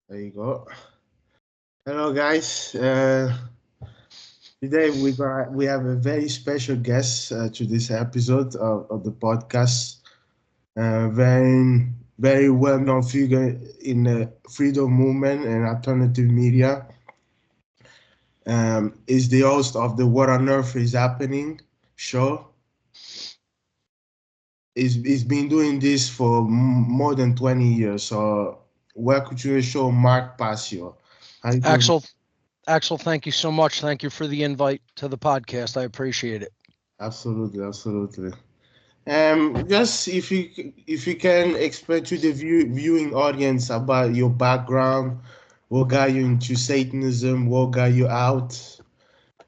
There you go. Hello, guys. Today we have a very special guest to this episode of the podcast. Very well known figure in the freedom movement and alternative media. Is the host of the What on Earth is Happening show. He's been doing this for more than 20 years. So welcome to the show, Mark Passio. How you doing? Axel, Axel, thank you so much. Thank you for the invite to the podcast. I appreciate it. Absolutely, absolutely. Just if you can explain to the viewing audience about your background, what got you into Satanism, what got you out.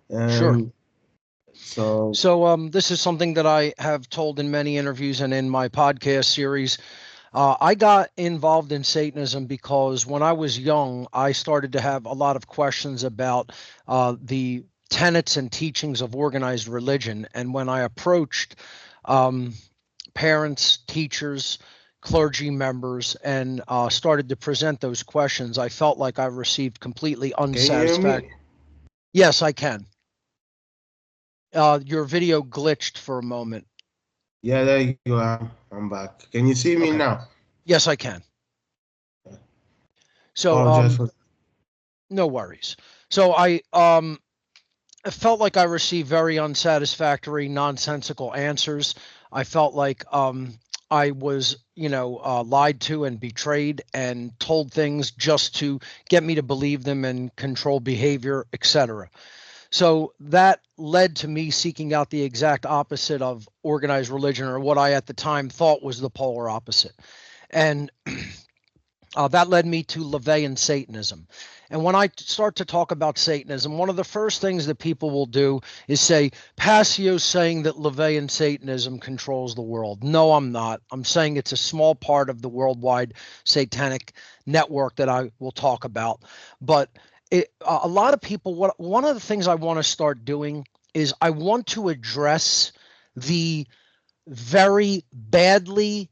Sure. Um, so This is something that I have told in many interviews and in my podcast series. I got involved in Satanism because when I was young, I started to have a lot of questions about the tenets and teachings of organized religion. And when I approached um, parents, teachers, clergy members, and started to present those questions, I felt like I received completely can you hear unsatisfactory. me? Yes, I can. Your video glitched for a moment. Yeah, there you go. I'm back. Can you see me Okay. now? Yes, I can. So, Apologize for. no worries. So I felt like I received very unsatisfactory, nonsensical answers. I felt like I was, lied to and betrayed and told things just to get me to believe them and control behavior, etc. So that led to me seeking out the exact opposite of organized religion, or what I at the time thought was the polar opposite. And that led me to LaVeyan Satanism. And when I start to talk about Satanism, one of the first things that people will do is say, Passio's saying that LaVeyan Satanism controls the world. No, I'm not. I'm saying it's a small part of the worldwide satanic network that I will talk about. But a lot of people, one of the things I want to start doing is I want to address the very badly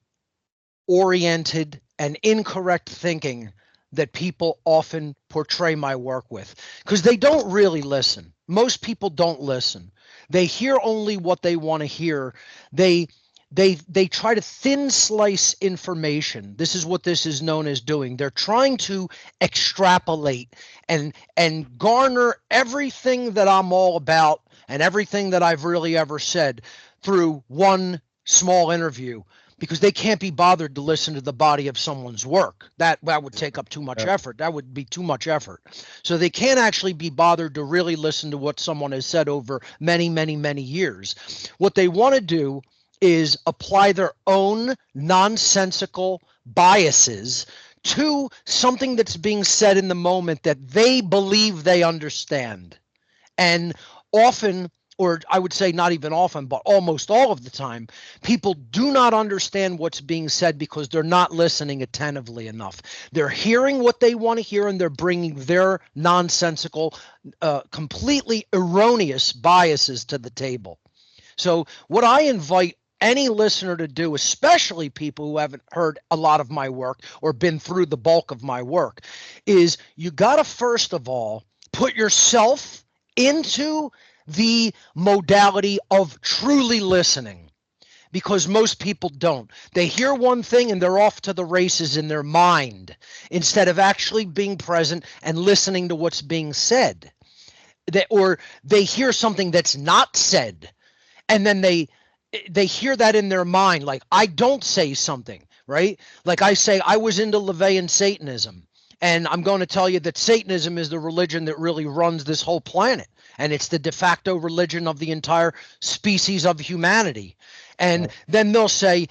oriented and incorrect thinking that people often portray my work with, because they don't really listen. Most people don't listen. They hear only what they want to hear. They they try to thin slice information. This is what this is known as doing. They're trying to extrapolate and garner everything that I'm all about and everything that I've really ever said through one small interview, because they can't be bothered to listen to the body of someone's work. That would take up too much Yeah, effort. That would be too much effort. So they can't actually be bothered to really listen to what someone has said over many, many, many years. What they want to do is apply their own nonsensical biases to something that's being said in the moment that they believe they understand. And often, or I would say not even often, but almost all of the time, people do not understand what's being said because they're not listening attentively enough. They're hearing what they want to hear and they're bringing their nonsensical, completely erroneous biases to the table. So, what I invite any listener to do, especially people who haven't heard a lot of my work or been through the bulk of my work, is you got to first of all put yourself into the modality of truly listening, because most people don't. They hear one thing and they're off to the races in their mind instead of actually being present and listening to what's being said. Or they hear something that's not said, and then they hear that in their mind, like I don't say something, right? Like I say I was into LaVeyan Satanism, and I'm going to tell you that Satanism is the religion that really runs this whole planet, and it's the de facto religion of the entire species of humanity. And yeah. then they'll say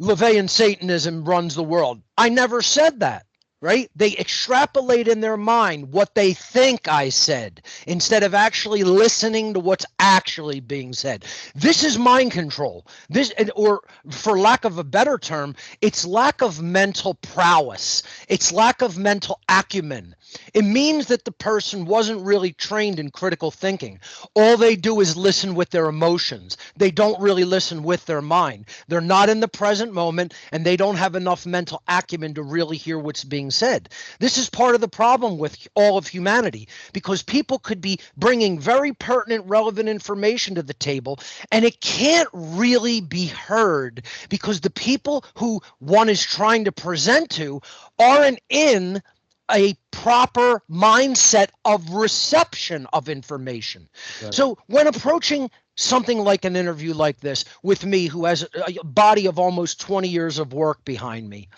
LaVeyan Satanism runs the world. I never said that. Right? They extrapolate in their mind what they think I said instead of actually listening to what's actually being said. This is mind control. This, or for lack of a better term, it's lack of mental prowess. It's lack of mental acumen. It means that the person wasn't really trained in critical thinking. All they do is listen with their emotions. They don't really listen with their mind. They're not in the present moment, and they don't have enough mental acumen to really hear what's being said. This is part of the problem with all of humanity, because people could be bringing very pertinent, relevant information to the table, and it can't really be heard because the people who one is trying to present to aren't in a proper mindset of reception of information. Right. So when approaching something like an interview like this with me, who has a body of almost 20 years of work behind me,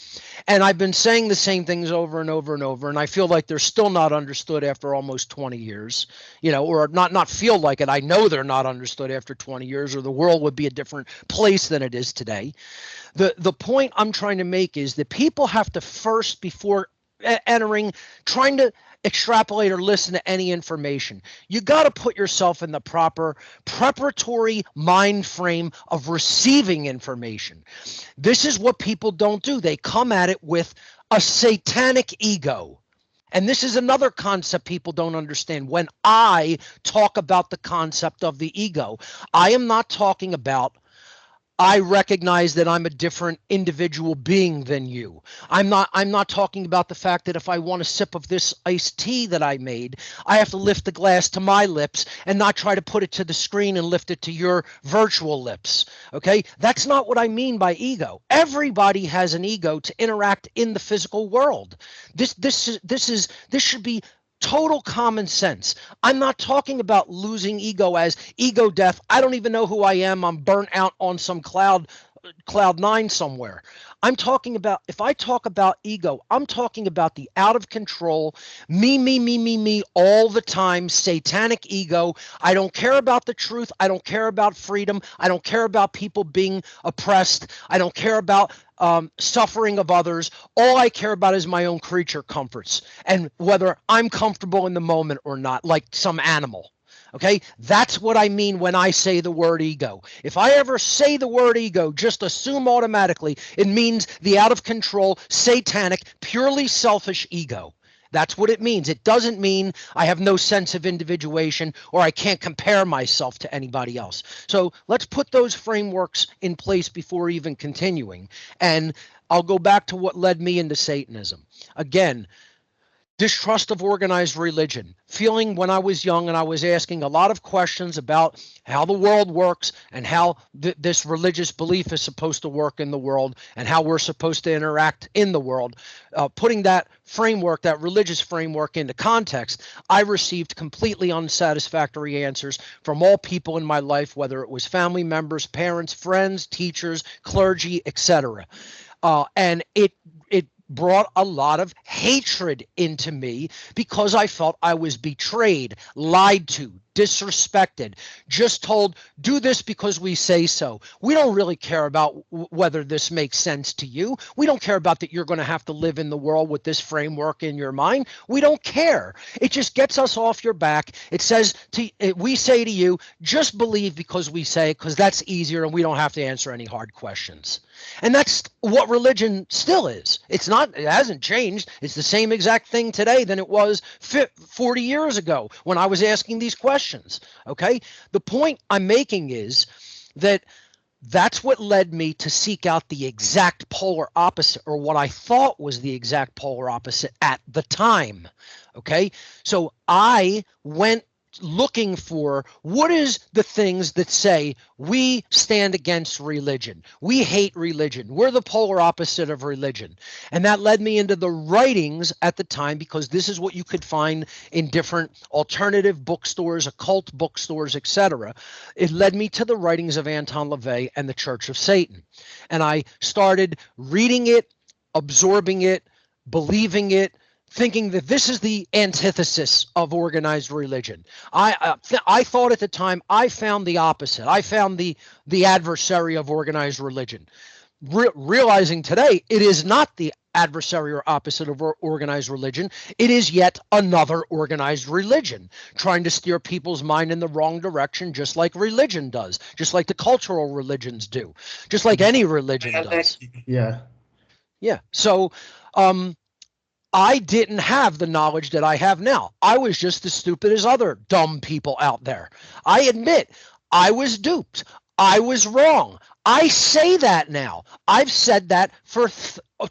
and I've been saying the same things over and over and over, and I feel like they're still not understood after almost 20 years, or not feel like it. I know they're not understood after 20 years, or the world would be a different place than it is today. The point I'm trying to make is that people have to first, before entering, trying to extrapolate or listen to any information, you got to put yourself in the proper preparatory mind frame of receiving information. This is what people don't do. They come at it with a satanic ego. And this is another concept people don't understand. When I talk about the concept of the ego, I am not talking about I recognize that I'm a different individual being than you. I'm not talking about the fact that if I want a sip of this iced tea that I made, I have to lift the glass to my lips and not try to put it to the screen and lift it to your virtual lips. Okay? That's not what I mean by ego. Everybody has an ego to interact in the physical world. This should be total common sense. I'm not talking about losing ego as ego death. I don't even know who I am. I'm burnt out on some cloud nine somewhere. I'm talking about, if I talk about ego, I'm talking about the out of control, me all the time, satanic ego. I don't care about the truth. I don't care about freedom. I don't care about people being oppressed. I don't care about suffering of others. All I care about is my own creature comforts and whether I'm comfortable in the moment or not, like some animal. Okay, that's what I mean when I say the word ego. If I ever say the word ego, just assume automatically it means the out of control, satanic, purely selfish ego. That's what it means. It doesn't mean I have no sense of individuation or I can't compare myself to anybody else. So let's put those frameworks in place before even continuing. And I'll go back to what led me into Satanism. Again, distrust of organized religion, feeling when I was young and I was asking a lot of questions about how the world works and how this religious belief is supposed to work in the world and how we're supposed to interact in the world. Putting that framework, that religious framework into context, I received completely unsatisfactory answers from all people in my life, whether it was family members, parents, friends, teachers, clergy, etc. And it brought a lot of hatred into me because I felt I was betrayed, lied to, disrespected, just told, do this because we say so. We don't really care about whether this makes sense to you. We don't care about that you're going to have to live in the world with this framework in your mind. We don't care. It just gets us off your back. It says, we say to you, just believe because we say it, because that's easier and we don't have to answer any hard questions. And that's what religion still is. It hasn't changed. It's the same exact thing today than it was 40 years ago when I was asking these questions. Okay? The point I'm making is that that's what led me to seek out the exact polar opposite, or what I thought was the exact polar opposite at the time. Okay? So I went looking for what is the things that say we stand against religion, we hate religion, we're the polar opposite of religion. And that led me into the writings at the time, because this is what you could find in different alternative bookstores, occult bookstores, etc. It led me to the writings of Anton LaVey and the Church of Satan, and I started reading it, absorbing it, believing it, thinking that this is the antithesis of organized religion. I thought at the time I found the opposite. I found the adversary of organized religion. Realizing today it is not the adversary or opposite of organized religion. It is yet another organized religion trying to steer people's mind in the wrong direction, just like religion does, just like the cultural religions do, just like any religion does. Yeah. Yeah. So I didn't have the knowledge that I have now. I was just as stupid as other dumb people out there. I admit I was duped. I was wrong. I say that now. I've said that for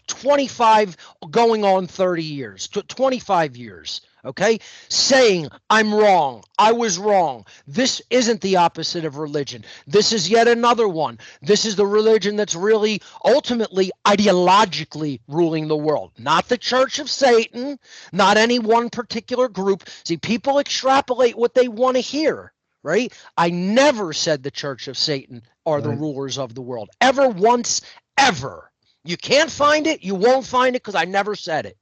25 going on 30 years, 25 years. Okay, saying I'm wrong. I was wrong. This isn't the opposite of religion. This is yet another one. This is the religion that's really ultimately ideologically ruling the world, not the Church of Satan, not any one particular group. See, people extrapolate what they want to hear, right? I never said the Church of Satan are the Right. rulers of the world, ever, once, ever. You can't find it. You won't find it because I never said it.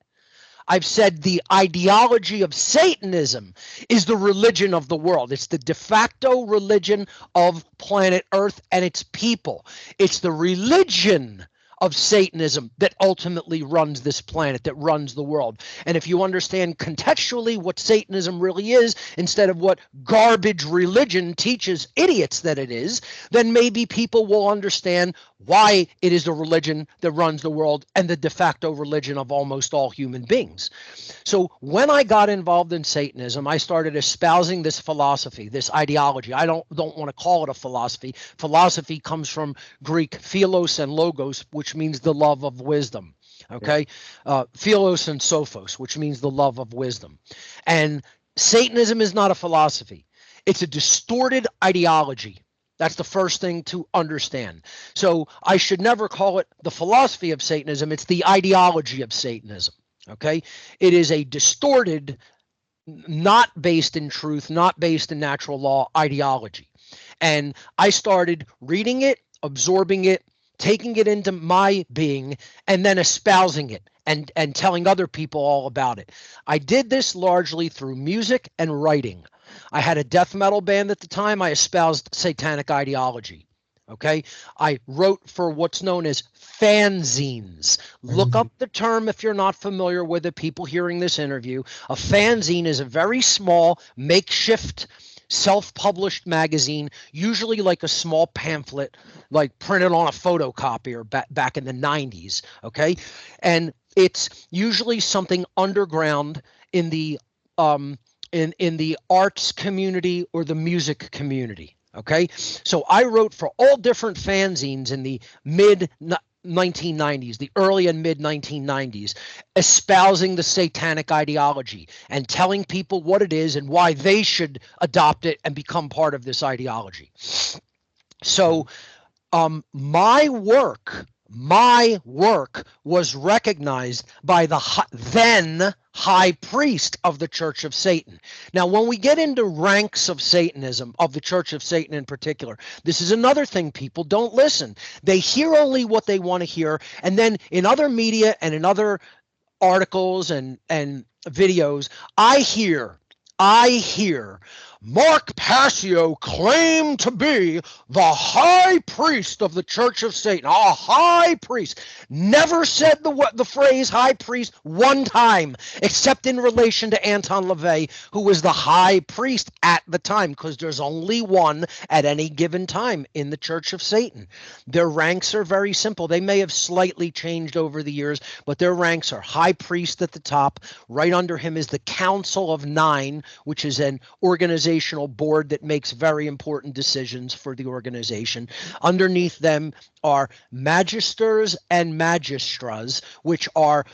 I've said the ideology of Satanism is the religion of the world. It's the de facto religion of planet Earth and its people. It's the religion of Satanism that ultimately runs this planet, that runs the world. And if you understand contextually what Satanism really is, instead of what garbage religion teaches idiots that it is, then maybe people will understand why it is the religion that runs the world and the de facto religion of almost all human beings. So when I got involved in Satanism, I started espousing this philosophy, this ideology. I don't want to call it a philosophy. Philosophy comes from Greek philos and logos, which means the love of wisdom. Okay, philos and sophos, which means the love of wisdom. And Satanism is not a philosophy. It's a distorted ideology. That's the first thing to understand. So I should never call it the philosophy of Satanism. It's the ideology of Satanism. Okay. It is a distorted, not based in truth, not based in natural law ideology. And I started reading it, absorbing it, taking it into my being, and then espousing it and telling other people all about it. I did this largely through music and writing. I had a death metal band at the time. I espoused satanic ideology. Okay. I wrote for what's known as fanzines. Look up the term if you're not familiar with it, people hearing this interview. A fanzine is a very small, makeshift, self-published magazine, usually like a small pamphlet, like printed on a photocopier back in the 90s. Okay. And it's usually something underground in the in the arts community or the music community. Okay. So I wrote for all different fanzines in the mid 1990s, the early and mid 1990s, espousing the satanic ideology and telling people what it is and why they should adopt it and become part of this ideology. So my work was recognized by the then high priest of the Church of Satan. Now, when we get into ranks of Satanism, of the Church of Satan in particular, this is another thing. People don't listen. They hear only what they want to hear. And then in other media and in other articles and videos, I hear Mark Passio claimed to be the high priest of the Church of Satan. A high priest. Never said the phrase high priest one time, except in relation to Anton LaVey, who was the high priest at the time, because there's only one at any given time in the Church of Satan. Their ranks are very simple. They may have slightly changed over the years, but their ranks are high priest at the top. Right under him is the Council of Nine, which is an organizational board that makes very important decisions for the organization. Underneath them are magisters and magistras, which are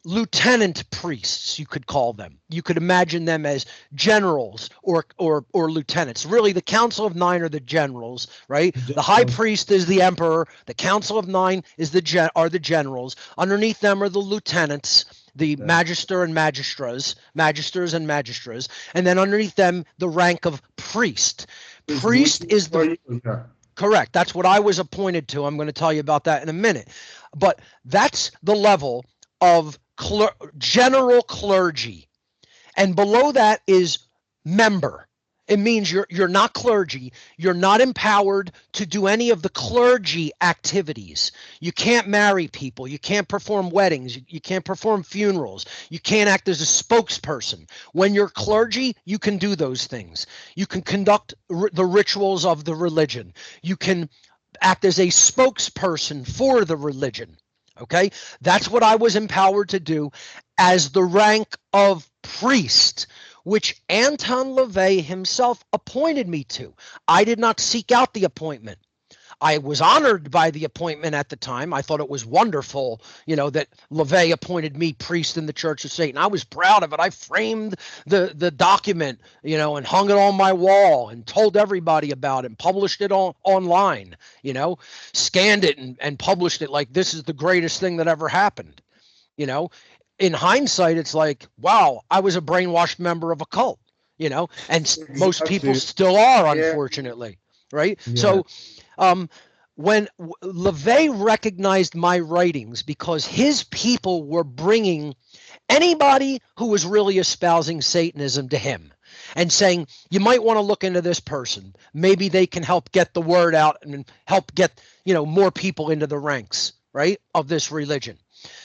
lieutenant priests, you could call them. You could imagine them as generals or lieutenants. Really, the Council of Nine are the generals, right? The high priest is the emperor. The Council of Nine is are the generals. Underneath them are the lieutenants, the magisters and magistras, and then underneath them, the rank of priest. Priest is the correct. That's what I was appointed to. I'm going to tell you about that in a minute. But that's the level of general clergy. And below that is member. It means you're not clergy. You're not empowered to do any of the clergy activities. You can't marry people. You can't perform weddings. You can't perform funerals. You can't act as a spokesperson. When you're clergy, you can do those things. You can conduct the rituals of the religion. You can act as a spokesperson for the religion. Okay, that's what I was empowered to do as the rank of priest, which Anton LaVey himself appointed me to. I did not seek out the appointment. I was honored by the appointment at the time. I thought it was wonderful, that LaVey appointed me priest in the Church of Satan. I was proud of it. I framed the document, and hung it on my wall and told everybody about it and published it online, scanned it and published it like this is the greatest thing that ever happened. In hindsight, it's like, wow, I was a brainwashed member of a cult, and most people Exactly. still are, Yeah. unfortunately. Right. Yeah. So, when LaVey recognized my writings because his people were bringing anybody who was really espousing Satanism to him and saying, you might want to look into this person. Maybe they can help get the word out and help get, more people into the ranks, right, of this religion.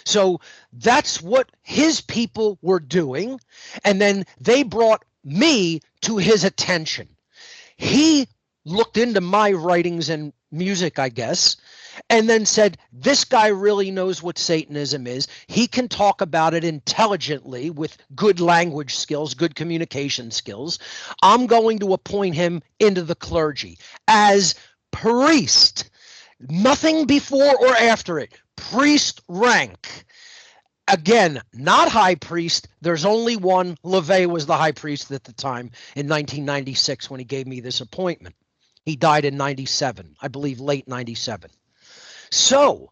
So that's what his people were doing. And then they brought me to his attention. He looked into my writings and music, I guess, and then said, this guy really knows what Satanism is. He can talk about it intelligently with good language skills, good communication skills. I'm going to appoint him into the clergy as priest. Nothing before or after it. Priest rank. Again, not high priest. There's only one. LaVey was the high priest at the time in 1996 when he gave me this appointment. He died in 97, I believe late 97. So,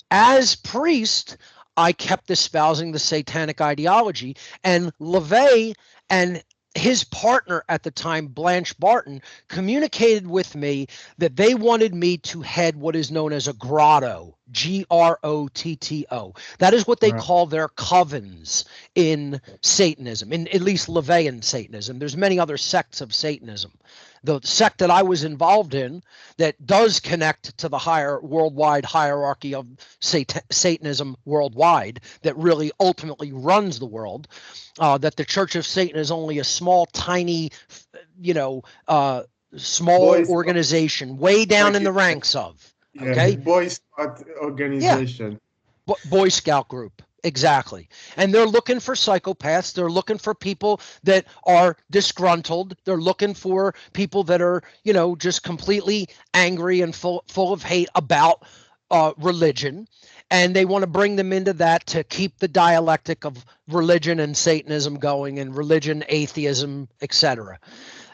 as priest, I kept espousing the satanic ideology, and LaVey and his partner at the time, Blanche Barton, communicated with me that they wanted me to head what is known as a grotto, Grotto. That is what they Right. call their covens in Satanism, in at least LaVeyan Satanism. There's many other sects of Satanism. The sect that I was involved in that does connect to the higher worldwide hierarchy of Satanism worldwide that really ultimately runs the world, that the Church of Satan is only a small, tiny, small Boys, organization way down like in you the said, ranks of. yeah, Okay. Boy Scout Yeah. organization. Boy Scout group. Exactly. And they're looking for psychopaths. They're looking for people that are disgruntled. They're looking for people that are, just completely angry and full of hate about religion. And they want to bring them into that to keep the dialectic of religion and Satanism going, and religion, atheism, etc.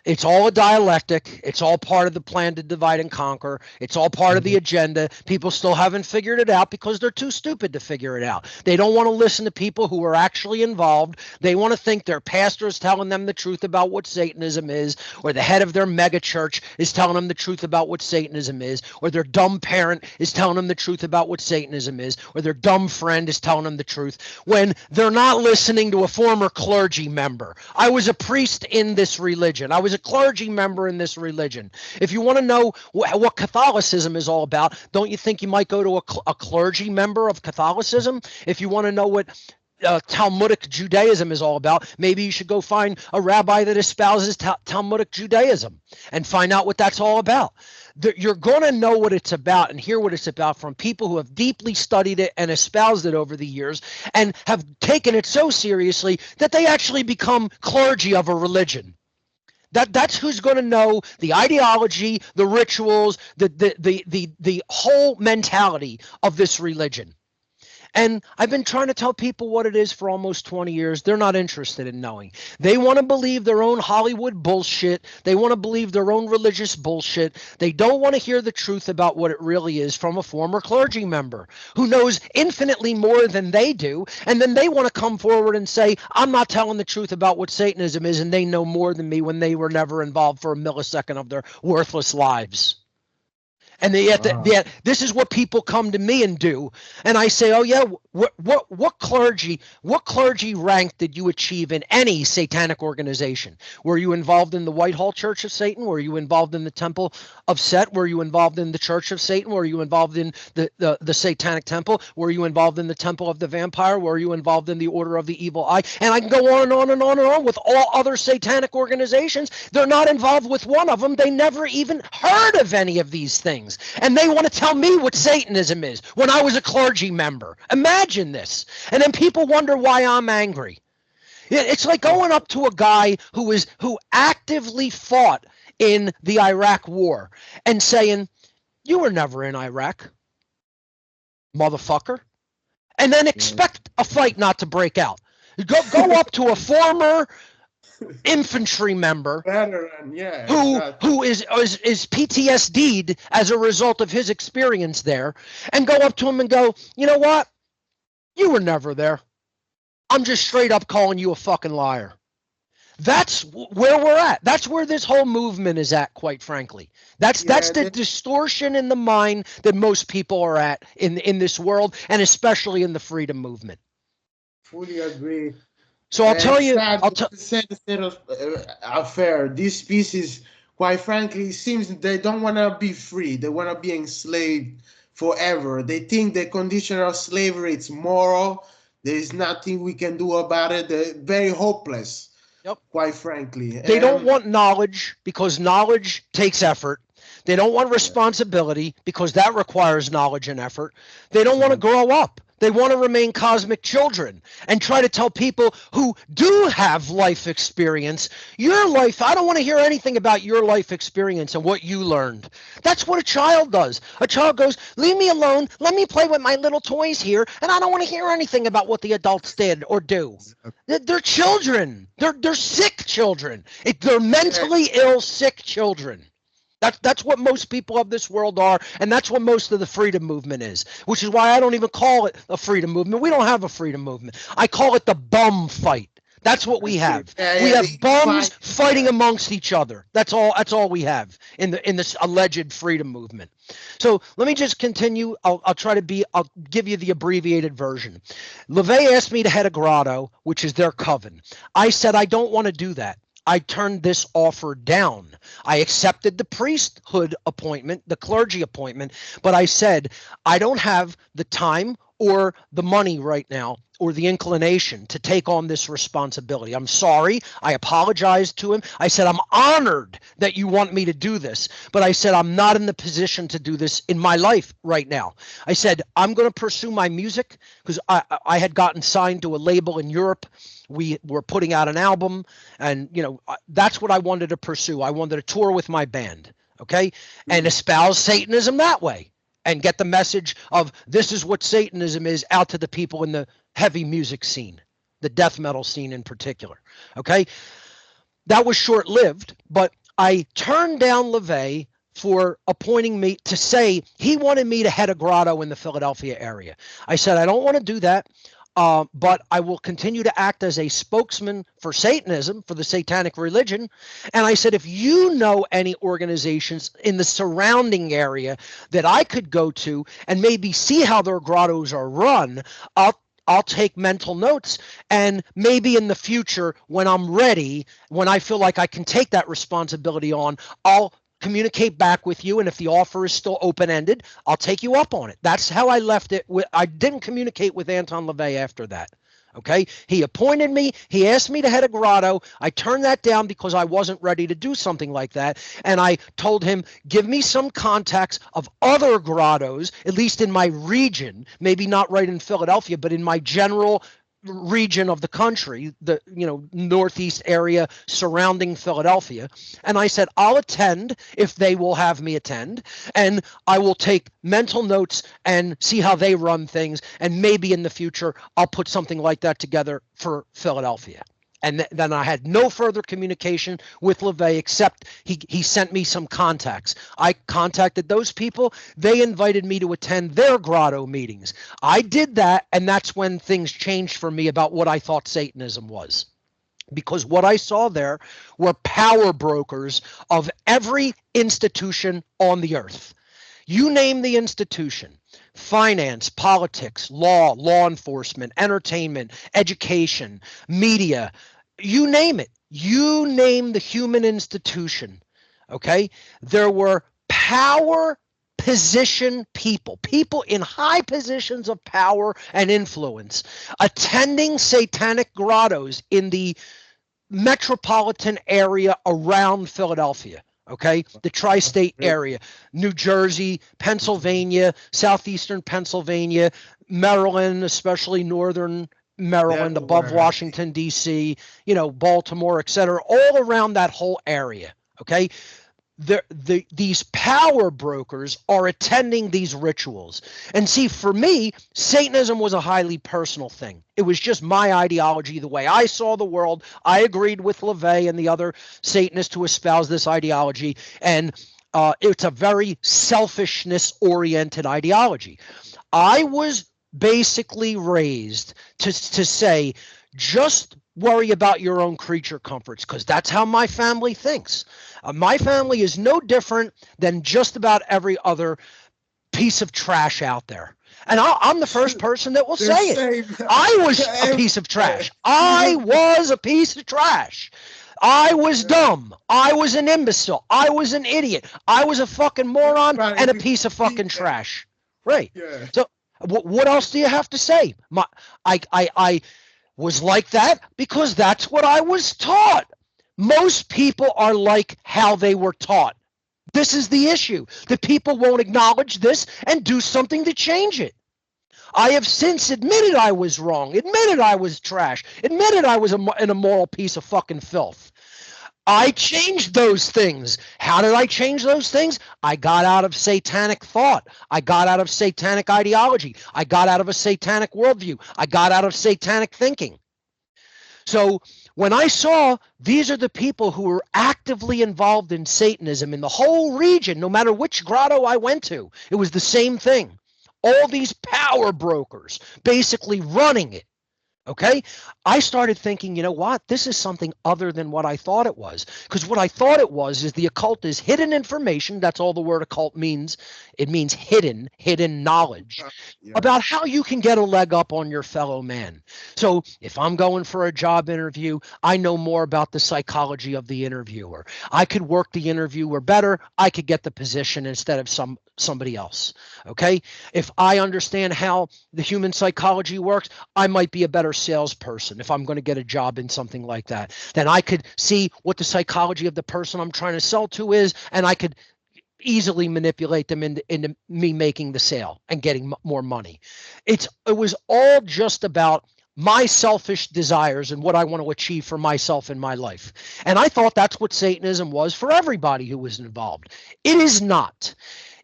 It's all a dialectic. It's all part of the plan to divide and conquer. It's all part of the Mhm. agenda. People still haven't figured it out because they're too stupid to figure it out. They don't want to listen to people who are actually involved. They want to think their pastor is telling them the truth about what Satanism is, or the head of their mega church is telling them the truth about what Satanism is, or their dumb parent is telling them the truth about what Satanism is, or their dumb friend is telling them the truth, when they're not listening to a former clergy member. I was a priest in this religion. I was a clergy member in this religion. If you want to know what Catholicism is all about, don't you think you might go to a clergy member of Catholicism? If you want to know what Talmudic Judaism is all about, maybe you should go find a rabbi that espouses Talmudic Judaism and find out what that's all about. You're going to know what it's about and hear what it's about from people who have deeply studied it and espoused it over the years and have taken it so seriously that they actually become clergy of a religion. That's who's going to know the ideology, the rituals, the whole mentality of this religion. And I've been trying to tell people what it is for almost 20 years. They're not interested in knowing. They want to believe their own Hollywood bullshit. They want to believe their own religious bullshit. They don't want to hear the truth about what it really is from a former clergy member who knows infinitely more than they do. And then they want to come forward and say, I'm not telling the truth about what Satanism is, and they know more than me when they were never involved for a millisecond of their worthless lives. And Wow. this is what people come to me and do. And I say, oh yeah, what clergy rank did you achieve in any satanic organization? Were you involved in the Whitehall Church of Satan? Were you involved in the Temple of Set? Were you involved in the Church of Satan? Were you involved in the Satanic Temple? Were you involved in the Temple of the Vampire? Were you involved in the Order of the Evil Eye? And I can go on and on and on and on with all other satanic organizations. They're not involved with one of them. They never even heard of any of these things. things. And they want to tell me what Satanism is when I was a clergy member. Imagine this. And then people wonder why I'm angry. It's like going up to a guy who actively fought in the Iraq war and saying, "You were never in Iraq, motherfucker," and then expect a fight not to break out. Go up to a former infantry member who is PTSD'd as a result of his experience there, and go up to him and go, "You know what? You were never there. I'm just straight up calling you a fucking liar." That's where we're at. That's where this whole movement is at, quite frankly. That's the distortion in the mind that most people are at in this world, and especially in the freedom movement. Fully agree. So I'll tell you. Sad state of affair. These species, quite frankly, seems they don't want to be free. They want to be enslaved forever. They think the condition of slavery is moral. There is nothing we can do about it. They're very hopeless. Yep. Quite frankly. They don't want knowledge because knowledge takes effort. They don't want responsibility because that requires knowledge and effort. They don't want to grow up. They want to remain cosmic children and try to tell people who do have life experience, your life, I don't want to hear anything about your life experience and what you learned. That's what a child does. A child goes, "Leave me alone. Let me play with my little toys here. And I don't want to hear anything about what the adults did or do." They're children. They're sick children. They're mentally ill, sick children. That's what most people of this world are, and that's what most of the freedom movement is, which is why I don't even call it a freedom movement. We don't have a freedom movement. I call it the bum fight. That's what we have. We have bums fighting amongst each other. That's all we have in this alleged freedom movement. So let me just continue. I'll give you the abbreviated version. LeVay asked me to head a grotto, which is their coven. I said I don't want to do that. I turned this offer down. I accepted the priesthood appointment, the clergy appointment, but I said, I don't have the time or the money right now or the inclination to take on this responsibility. I'm sorry. I apologized to him. I said, I'm honored that you want me to do this, but I said, I'm not in the position to do this in my life right now. I said, I'm going to pursue my music because I had gotten signed to a label in Europe. We were putting out an album, and that's what I wanted to pursue. I wanted to tour with my band, okay, and espouse Satanism that way and get the message of this is what Satanism is out to the people in the heavy music scene, the death metal scene in particular, okay? That was short-lived, but I turned down LeVay for appointing me to say he wanted me to head a grotto in the Philadelphia area. I said, I don't want to do that. But I will continue to act as a spokesman for Satanism, for the satanic religion. And I said, if you know any organizations in the surrounding area that I could go to and maybe see how their grottos are run, I'll take mental notes, and maybe in the future, when I'm ready, when I feel like I can take that responsibility on, I'll communicate back with you, and if the offer is still open-ended, I'll take you up on it. That's how I left it. I didn't communicate with Anton LeVay after that. Okay, he appointed me. He asked me to head a grotto. I turned that down because I wasn't ready to do something like that. And I told him, give me some contacts of other grottos, at least in my region, maybe not right in Philadelphia, but in my general region of the country, the northeast area surrounding Philadelphia. And I said, I'll attend if they will have me attend, and I will take mental notes and see how they run things, and maybe in the future I'll put something like that together for Philadelphia. And then I had no further communication with LeVay except he sent me some contacts. I contacted those people. They invited me to attend their grotto meetings. I did that, and that's when things changed for me about what I thought Satanism was. Because what I saw there were power brokers of every institution on the earth. You name the institution: finance, politics, law enforcement, entertainment, education, media, you name it. You name the human institution, okay? There were power position people in high positions of power and influence attending satanic grottos in the metropolitan area around Philadelphia. Okay, the tri-state area, New Jersey, Pennsylvania, southeastern Pennsylvania, Maryland, especially northern Maryland, above Delaware. Washington, D.C., Baltimore, etc., all around that whole area. Okay, these power brokers are attending these rituals. And see, for me, Satanism was a highly personal thing. It was just my ideology, the way I saw the world. I agreed with LaVey and the other Satanists who espouse this ideology. And it's a very selfishness-oriented ideology. I was basically raised to say, just worry about your own creature comforts, because that's how my family thinks. My family is no different than just about every other piece of trash out there. And I'm the first person that will The say it. same. I was a piece of trash. I was a piece of trash. I was dumb. I was an imbecile. I was an idiot. I was a fucking moron and a piece of fucking trash. Right. Yeah. So what else do you have to say? I was like that because that's what I was taught. Most people are like how they were taught. This is the issue. The people won't acknowledge this and do something to change it. I have since admitted I was wrong, admitted I was trash, admitted I was an immoral piece of fucking filth. I changed those things. How did I change those things? I got out of satanic thought. I got out of satanic ideology. I got out of a satanic worldview. I got out of satanic thinking. So when I saw these are the people who were actively involved in Satanism in the whole region, no matter which grotto I went to, it was the same thing. All these power brokers basically running it. Okay, I started thinking, you know what? This is something other than what I thought it was. Because what I thought it was is the occult is hidden information. That's all the word occult means. It means hidden knowledge about how you can get a leg up on your fellow man. So if I'm going for a job interview, I know more about the psychology of the interviewer. I could work the interviewer better. I could get the position instead of somebody else. Okay, if I understand how the human psychology works, I might be a better salesperson if I'm going to get a job in something like that. Then I could see what the psychology of the person I'm trying to sell to is, and I could easily manipulate them into me making the sale and getting more money. It was all just about my selfish desires and what I want to achieve for myself in my life. And I thought that's what Satanism was for everybody who was involved. It is not.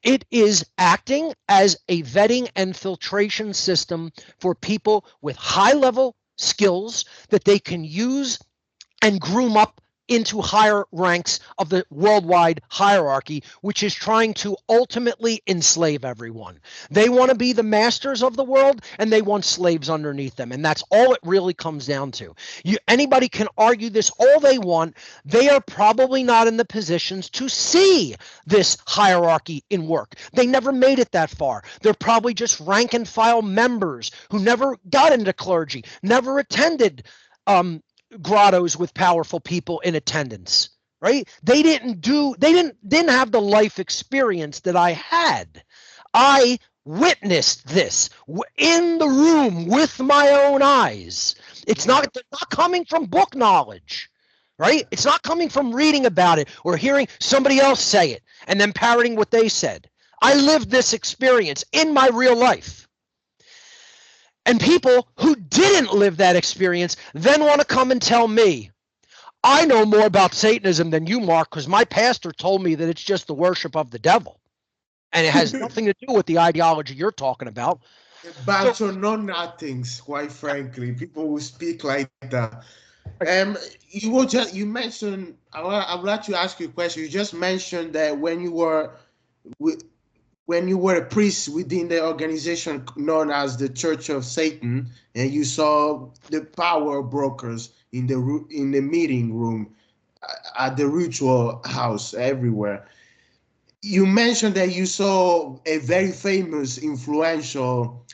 It is acting as a vetting and filtration system for people with high-level skills that they can use and groom up into higher ranks of the worldwide hierarchy, which is trying to ultimately enslave everyone. They want to be the masters of the world, and they want slaves underneath them. And that's all it really comes down to. Anybody can argue this all they want. They are probably not in the positions to see this hierarchy in work. They never made it that far. They're probably just rank and file members who never got into clergy, never attended grottos with powerful people in attendance, right? They didn't have the life experience that I had. I witnessed this in the room with my own eyes. It's not coming from book knowledge, right? It's not coming from reading about it or hearing somebody else say it and then parroting what they said. I lived this experience in my real life. And people who didn't live that experience then want to come and tell me, I know more about Satanism than you, Mark, because my pastor told me that it's just the worship of the devil. And it has nothing to do with the ideology you're talking about. A bunch of know-nothings, quite frankly. People who speak like that. You mentioned, I would like to ask you a question. You just mentioned that when you were a priest within the organization known as the Church of Satan, and you saw the power brokers in the meeting room, at the ritual house, everywhere. You mentioned that you saw a very famous, influential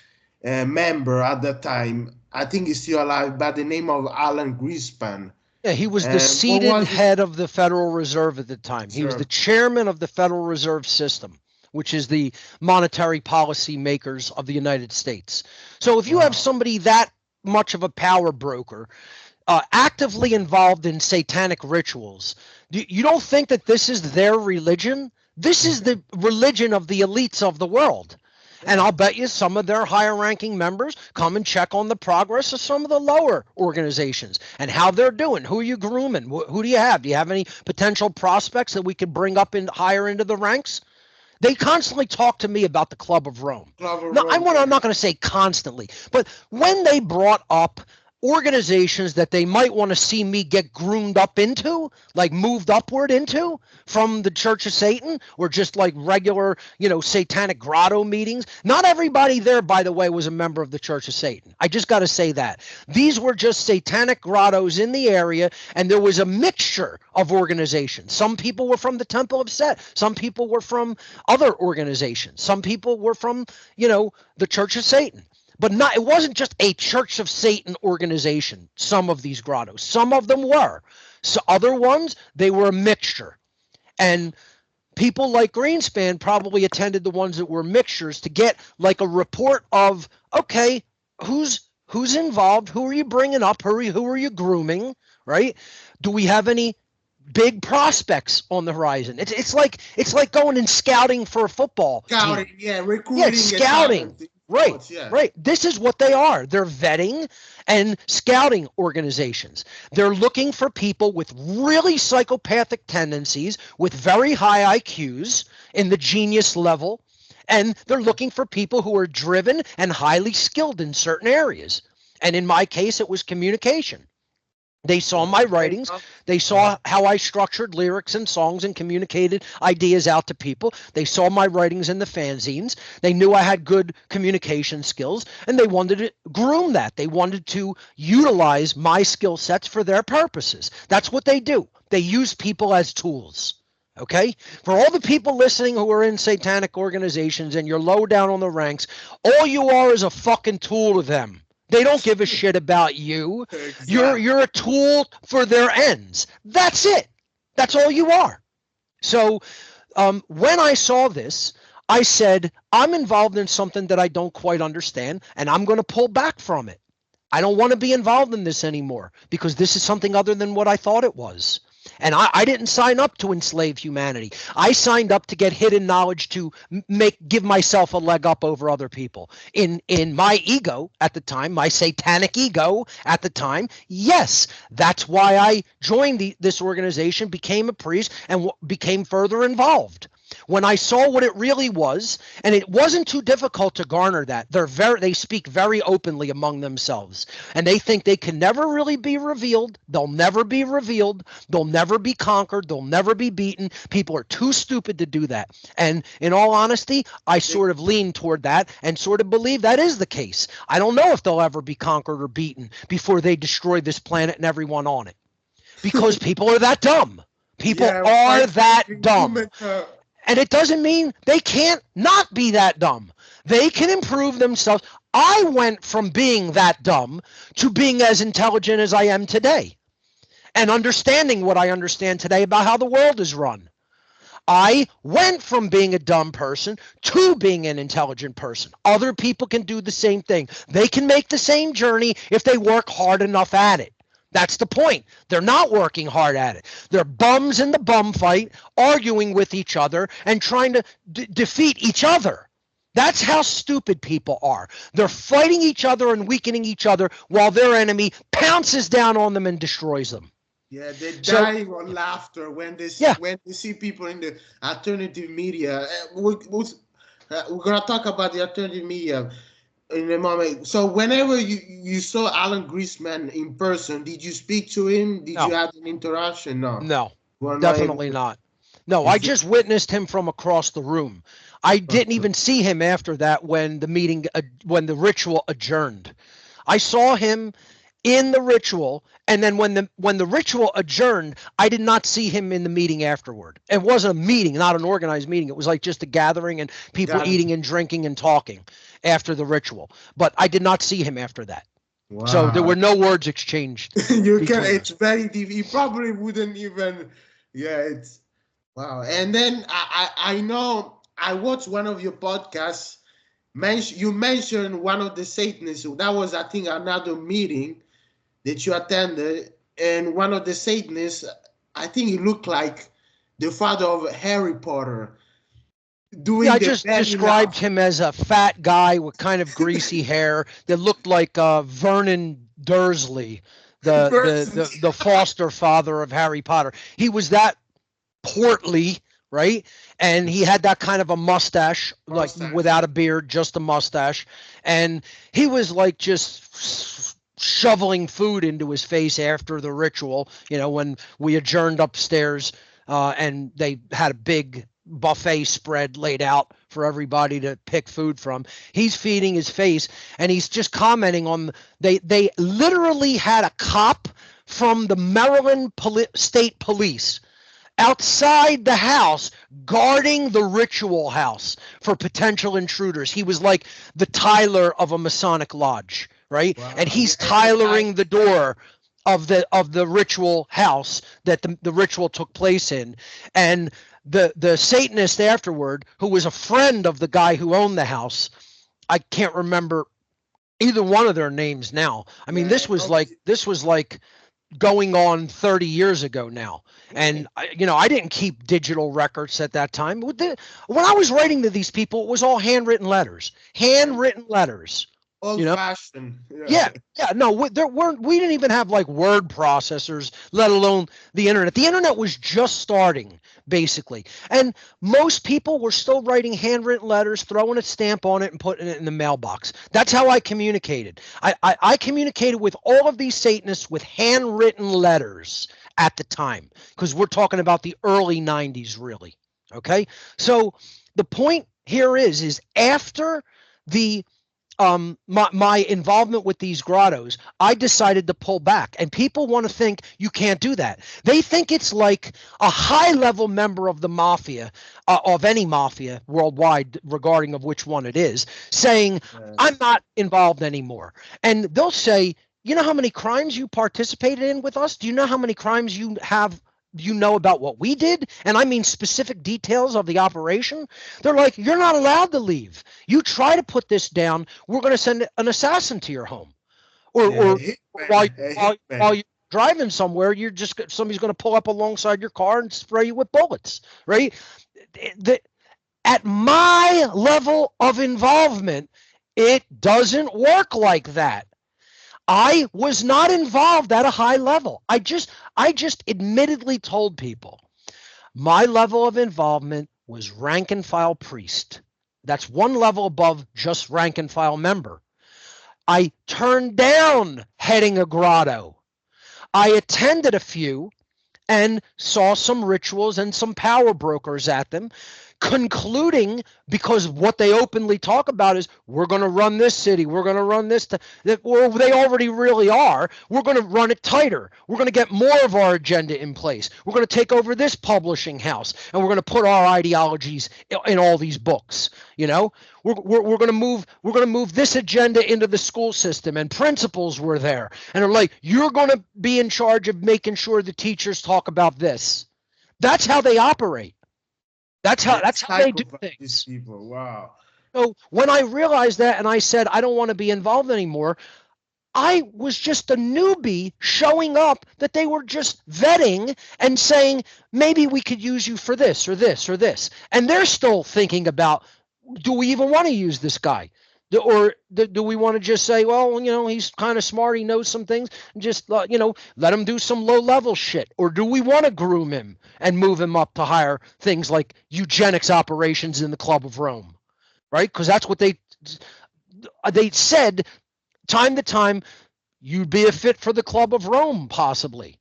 member at that time. I think he's still alive, by the name of Alan Greenspan. Yeah, he was the seated head of the Federal Reserve at the time. He was the chairman of the Federal Reserve System, which is the monetary policy makers of the United States. So if you have somebody that much of a power broker, actively involved in satanic rituals. You don't think that this is their religion? This is the religion of the elites of the world. And I'll bet you some of their higher ranking members come and check on the progress of some of the lower organizations and how they're doing. Who are you grooming? Who do you have? Do you have any potential prospects that we could bring up in higher into the ranks? They constantly talk to me about the Club of Rome. Now, I'm not going to say constantly, but when they brought up organizations that they might want to see me get groomed up into, like moved upward into from the Church of Satan, or just like regular, satanic grotto meetings. Not everybody there, by the way, was a member of the Church of Satan. I just got to say that. These were just satanic grottos in the area, and there was a mixture of organizations. Some people were from the Temple of Set. Some people were from other organizations. Some people were from, the Church of Satan. But it wasn't just a Church of Satan organization, some of these grottos. Some of them were. So other ones, they were a mixture. And people like Greenspan probably attended the ones that were mixtures to get like a report of, okay, who's involved? Who are you bringing up? Who are you grooming, right? Do we have any big prospects on the horizon? It's like going and scouting for a football scouting team. Yeah, recruiting. Yeah, scouting. Right, yeah. Right. This is what they are. They're vetting and scouting organizations. They're looking for people with really psychopathic tendencies, with very high IQs in the genius level, and they're looking for people who are driven and highly skilled in certain areas. And in my case, it was communication. They saw my writings. They saw how I structured lyrics and songs and communicated ideas out to people. They saw my writings in the fanzines. They knew I had good communication skills, and they wanted to groom that. They wanted to utilize my skill sets for their purposes. That's what they do. They use people as tools. Okay? For all the people listening who are in satanic organizations and you're low down on the ranks, all you are is a fucking tool to them. They don't give a shit about you. Exactly. You're a tool for their ends. That's it. That's all you are. So when I saw this, I said, I'm involved in something that I don't quite understand, and I'm going to pull back from it. I don't want to be involved in this anymore because this is something other than what I thought it was. And I didn't sign up to enslave humanity. I signed up to get hidden knowledge to give myself a leg up over other people. In my ego at the time, my satanic ego at the time, yes, that's why I joined this organization, became a priest, and became further involved. When I saw what it really was, and it wasn't too difficult to garner that. They speak very openly among themselves, and they think they can never really be revealed. They'll never be revealed. They'll never be conquered. They'll never be beaten. People are too stupid to do that. And in all honesty, I sort of lean toward that and sort of believe that is the case. I don't know if they'll ever be conquered or beaten before they destroy this planet and everyone on it, because people are that dumb. People are that dumb. And it doesn't mean they can't not be that dumb. They can improve themselves. I went from being that dumb to being as intelligent as I am today and understanding what I understand today about how the world is run. I went from being a dumb person to being an intelligent person. Other people can do the same thing. They can make the same journey if they work hard enough at it. That's the point. They're not working hard at it. They're bums in the bum fight, arguing with each other and trying to defeat each other. That's how stupid people are. They're fighting each other and weakening each other while their enemy pounces down on them and destroys them. Yeah, they're dying on laughter when they see people in the alternative media. We're going to talk about the alternative media in a moment. So whenever you saw Alan Greenspan in person, did you speak to him? Did you have an interaction? No, definitely not. No, I just witnessed him from across the room. I didn't even see him after that when the ritual adjourned. I saw him in the ritual, and then when the ritual adjourned, I did not see him in the meeting afterward. It wasn't a meeting, not an organized meeting. It was like just a gathering and people eating and drinking and talking after the ritual. But I did not see him after that. Wow. So there were no words exchanged. It's very deep. He probably wouldn't even. Yeah, it's wow. And then I know I watched one of your podcasts. You mentioned one of the Satanists. That was, I think, another meeting. that you attended, and one of the Satanists, I think he looked like the father of Harry Potter, Yeah, doing I the just belly described laugh. him as a fat guy with kind of greasy hair that looked like Vernon Dursley, Versus the foster father of Harry Potter. He was that portly, right? And he had that kind of a mustache, like mustache. without a beard, just a mustache. And he was like just shoveling food into his face after the ritual, when we adjourned upstairs, and they had a big buffet spread laid out for everybody to pick food from. He's feeding his face, and he's just commenting on they literally had a cop from the Maryland State Police outside the house guarding the ritual house for potential intruders. He was like the Tyler of a Masonic lodge, right? And Wow, he's yeah, the type. Tylering the door of the ritual house that the ritual took place in. And the Satanist afterward, who was a friend of the guy who owned the house, I can't remember either one of their names now. I mean, Yeah, this was like going on 30 years ago now. And I didn't keep digital records at that time. When I was writing to these people, it was all handwritten letters. Handwritten letters. old You know, fashioned. Yeah. yeah, no, we didn't even have like word processors, let alone the internet. The internet was just starting, basically. And most people were still writing handwritten letters, throwing a stamp on it and putting it in the mailbox. That's how I communicated. I communicated with all of these Satanists with handwritten letters at the time, because we're talking about the early 90s, really. Okay. So the point here is after the my involvement with these grottos, I decided to pull back. And people want to think you can't do that. They think it's like a high level member of the mafia, of any mafia worldwide, regarding of which one it is, saying, I'm not involved anymore. And they'll say, you know how many crimes you participated in with us? Do you know how many crimes you know about what we did? And I mean specific details of the operation. They're like, you're not allowed to leave. You try to put this down, we're going to send an assassin to your home. Yeah, Or while, hitman, a while hitman. you're driving somewhere, somebody's going to pull up alongside your car and spray you with bullets, right? The, at my level of involvement, it doesn't work like that. I was not involved at a high level. I just admittedly told people my level of involvement was rank and file priest. That's one level above just rank and file member. I turned down heading a grotto. I attended a few and saw some rituals and some power brokers at them, concluding, because what they openly talk about is, we're going to run this city, we're going to run this, or they already really are, we're going to run it tighter, we're going to get more of our agenda in place, we're going to take over this publishing house, and we're going to put our ideologies in all these books. We're going to move this agenda into the school system, and principals were there and are like, you're going to be in charge of making sure the teachers talk about this. That's how they operate. That's how They're that's how they do psychopath, these things. people. Wow. So when I realized that and I said I don't want to be involved anymore, I was just a newbie showing up that they were just vetting and saying, maybe we could use you for this or this or this. And they're still thinking about, do we even want to use this guy? Or do we want to just say, well, he's kind of smart, he knows some things, and just, let him do some low level shit? Or do we want to groom him and move him up to higher things like eugenics operations in the Club of Rome, right? Because that's what they said time to time. You'd be a fit for the Club of Rome, possibly.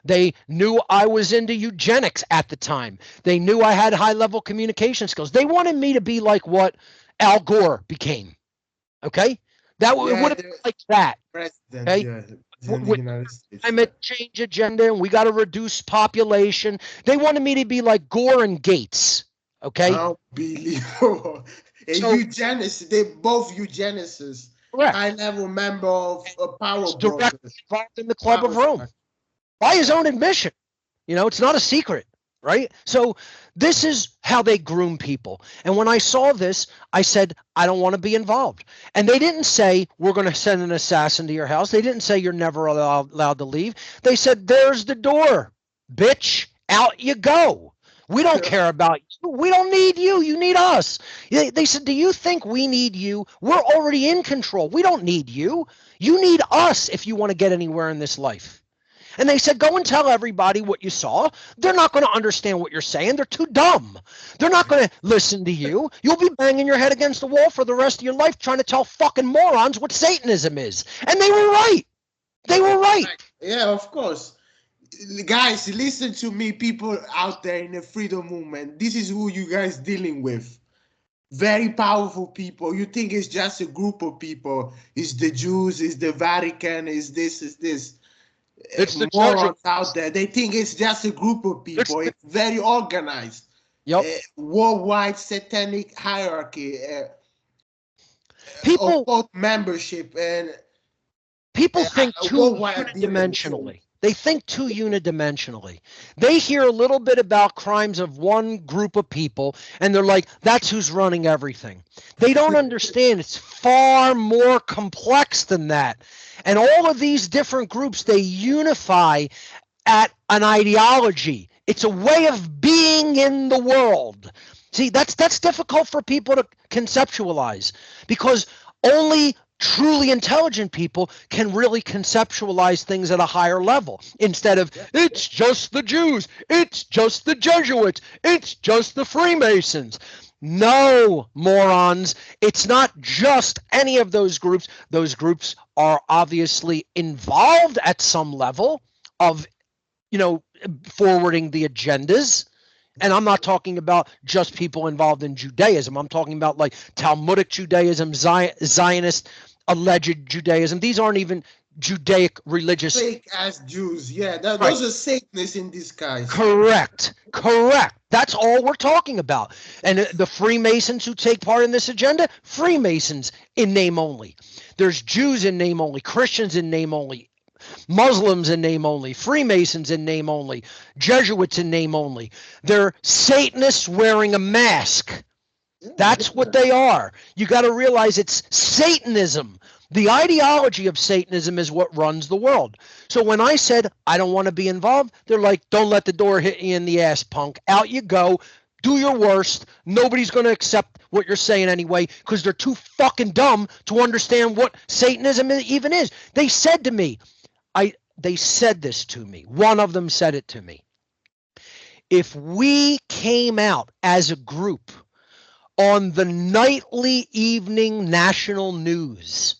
They knew I was into eugenics at the time. They knew I had high level communication skills. They wanted me to be like what Al Gore became. Okay. It Yeah, would have the been like that. president, Okay. yeah, in the With United States, yeah. climate change agenda, and we got to reduce population. They wanted me to be like Gore and Gates. Okay. Unbelievable. A So, eugenicist, they both eugenicists, correct. high level member of power He's directly brokers, involved in the Club power of Rome structure. by his own admission. It's not a secret. right? So this is how they groom people. And when I saw this, I said, I don't want to be involved. And they didn't say, we're going to send an assassin to your house. They didn't say, you're never allowed to leave. They said, there's the door, bitch. Out you go. We don't care about you. We don't need you. You need us. They said, do you think we need you? We're already in control. We don't need you. You need us if you want to get anywhere in this life. And they said, go and tell everybody what you saw. They're not going to understand what you're saying. They're too dumb. They're not going to listen to you. You'll be banging your head against the wall for the rest of your life trying to tell fucking morons what Satanism is. And they were right. They were right. Yeah, of course. Guys, listen to me, people out there in the freedom movement. This is who you guys dealing with. Very powerful people. You think it's just a group of people. It's the Jews, it's the Vatican, it's this. It's the morons out there. They think it's just a group of people. It's very organized. Yep. Worldwide satanic hierarchy. People membership and people think too unidimensionally. They think too unidimensionally. They hear a little bit about crimes of one group of people and they're like, that's who's running everything. They don't understand it's far more complex than that. And all of these different groups, they unify at an ideology. It's a way of being in the world. See, that's difficult for people to conceptualize because only truly intelligent people can really conceptualize things at a higher level instead of it's just the Jews, it's just the Jesuits, it's just the Freemasons. No, morons, it's not just any of those groups. Those groups are obviously involved at some level of, forwarding the agendas. And I'm not talking about just people involved in Judaism. I'm talking about like Talmudic Judaism, Zionist, alleged Judaism. These aren't even Judaic religious. Fake as Jews. Yeah, those are Satanists in disguise. Correct. That's all we're talking about. And the Freemasons who take part in this agenda, Freemasons in name only. There's Jews in name only, Christians in name only, Muslims in name only, Freemasons in name only, Jesuits in name only. They're Satanists wearing a mask. That's what they are. You got to realize it's Satanism. The ideology of Satanism is what runs the world. So when I said I don't want to be involved, they're like, don't let the door hit you in the ass, punk. Out you go. Do your worst. Nobody's going to accept what you're saying anyway because they're too fucking dumb to understand what Satanism even is. They said to me, they said this to me. One of them said it to me. If we came out as a group on the nightly evening national news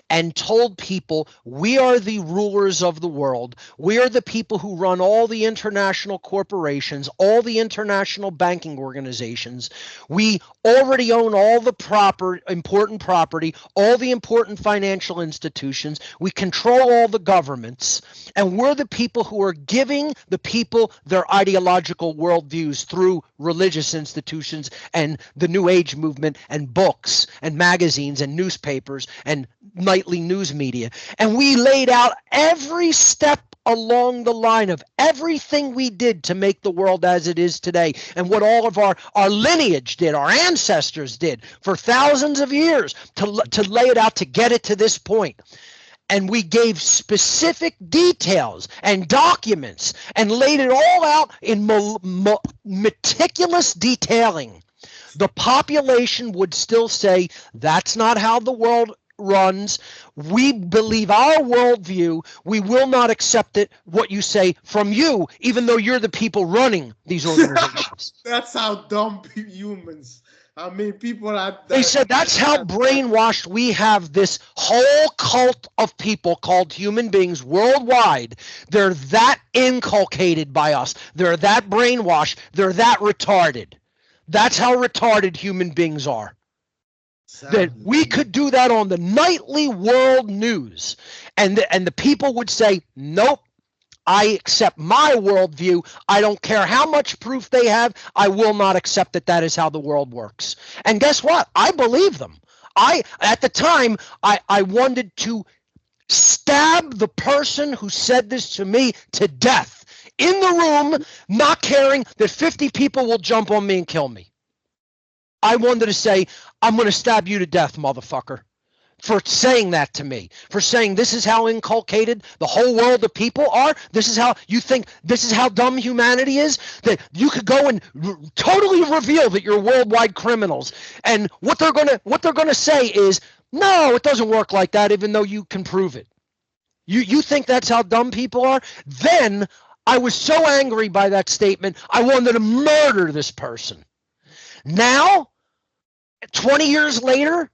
and told people we are the rulers of the world. We are the people who run all the international corporations, all the international banking organizations. We already own all the important property, all the important financial institutions. We control all the governments. And we're the people who are giving the people their ideological worldviews through religious institutions and the New Age movement and books and magazines and newspapers and nightly news media. And we laid out every step along the line of everything we did to make the world as it is today and what all of our lineage did, our ancestors did for thousands of years to lay it out to get it to this point. And we gave specific details and documents and laid it all out in meticulous detailing. The population would still say, that's not how the world runs. We believe our worldview. We will not accept it, what you say, from you, even though you're the people running these organizations. That's how dumb humans. I mean, people are. They said that's how brainwashed we have this whole cult of people called human beings worldwide. They're that inculcated by us. They're that brainwashed. They're that retarded. That's how retarded human beings are. That we could do that on the nightly world news. And the people would say, nope, I accept my worldview. I don't care how much proof they have. I will not accept that is how the world works. And guess what? I believe them. At the time, I wanted to stab the person who said this to me to death in the room, not caring that 50 people will jump on me and kill me. I wanted to say, I'm going to stab you to death, motherfucker, for saying that to me, for saying this is how inculcated the whole world of people are. This is how you think, this is how dumb humanity is, that you could go and totally reveal that you're worldwide criminals. And what they're going to say is, no, it doesn't work like that, even though you can prove it. You think that's how dumb people are? Then I was so angry by that statement, I wanted to murder this person. Now, 20 years later,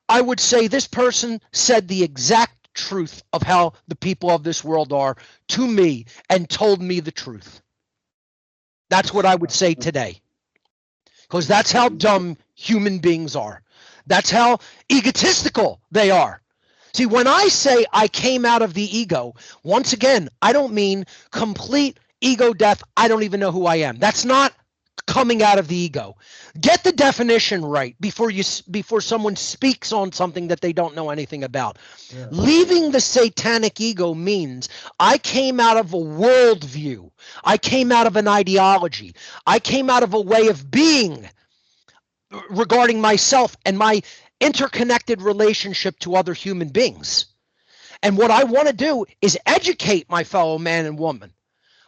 I would say this person said the exact truth of how the people of this world are to me and told me the truth. That's what I would say today. Because that's how dumb human beings are. That's how egotistical they are. See, when I say I came out of the ego, once again, I don't mean complete ego death. I don't even know who I am. That's not coming out of the ego. Get the definition right before someone speaks on something that they don't know anything about. Yeah. Leaving the satanic ego means I came out of a worldview. I came out of an ideology. I came out of a way of being regarding myself and my interconnected relationship to other human beings. And what I want to do is educate my fellow man and woman.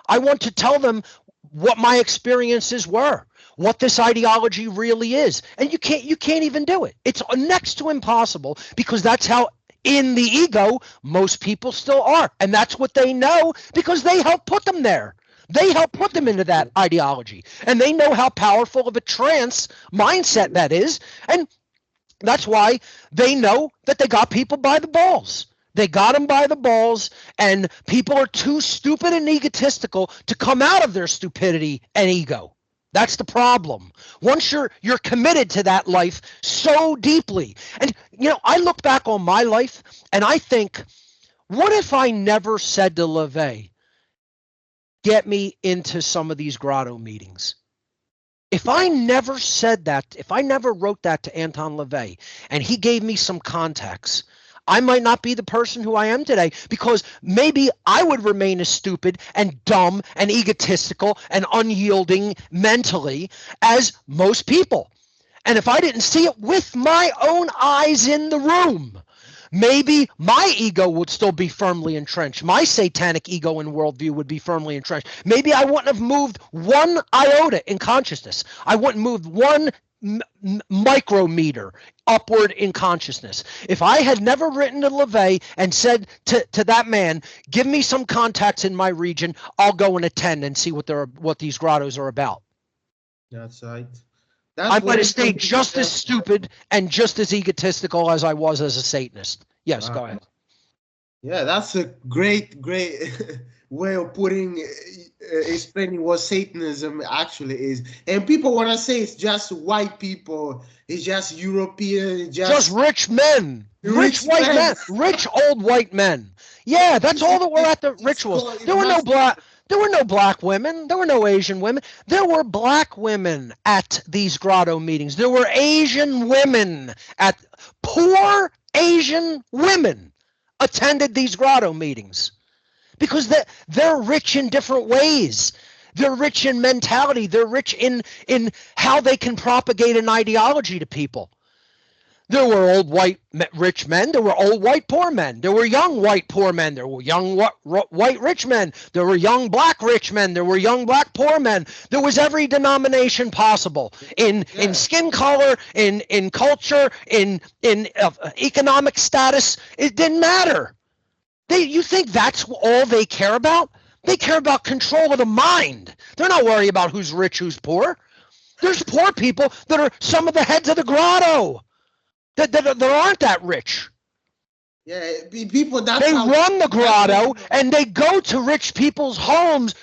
I want to tell them what my experiences were, what this ideology really is. And you can't even do it. It's next to impossible, because that's how in the ego most people still are. And that's what they know, because they helped put them there. They help put them into that ideology, and they know how powerful of a trance mindset that is. And that's why they know that they got people by the balls. They got them by the balls, and people are too stupid and egotistical to come out of their stupidity and ego. That's the problem. Once you're committed to that life so deeply. And, I look back on my life, and I think, what if I never said to LaVey, get me into some of these grotto meetings? If I never said that, if I never wrote that to Anton LaVey and he gave me some contacts, I might not be the person who I am today, because maybe I would remain as stupid and dumb and egotistical and unyielding mentally as most people. And if I didn't see it with my own eyes in the room, maybe my ego would still be firmly entrenched. My satanic ego and worldview would be firmly entrenched. Maybe I wouldn't have moved one iota in consciousness. I wouldn't move one micrometer upward in consciousness. If I had never written to LaVey and said to that man, give me some contacts in my region, I'll go and attend and see what these grottos are about. That's right. I might have stayed just as stupid and just as egotistical as I was as a Satanist. Yes, go ahead. Yeah, that's a great way of explaining what Satanism actually is. And people want to say it's just white people, it's just European, it's just rich men, rich white men, rich old white men. Yeah, that's all that were at the rituals. There were no black women. There were no Asian women. There were black women at these grotto meetings. There were Asian women poor Asian women attended these grotto meetings, because they're rich in different ways. They're rich in mentality. They're rich in how they can propagate an ideology to people. There were old white rich men. There were old white poor men. There were young white poor men. There were young white rich men. There were young black rich men. There were young black poor men. There was every denomination possible in skin color, in culture, in economic status. It didn't matter. You think that's all they care about? They care about control of the mind. They're not worried about who's rich, who's poor. There's poor people that are some of the heads of the grotto that aren't that rich. Yeah, people. They run the grotto and they go to rich people's homes,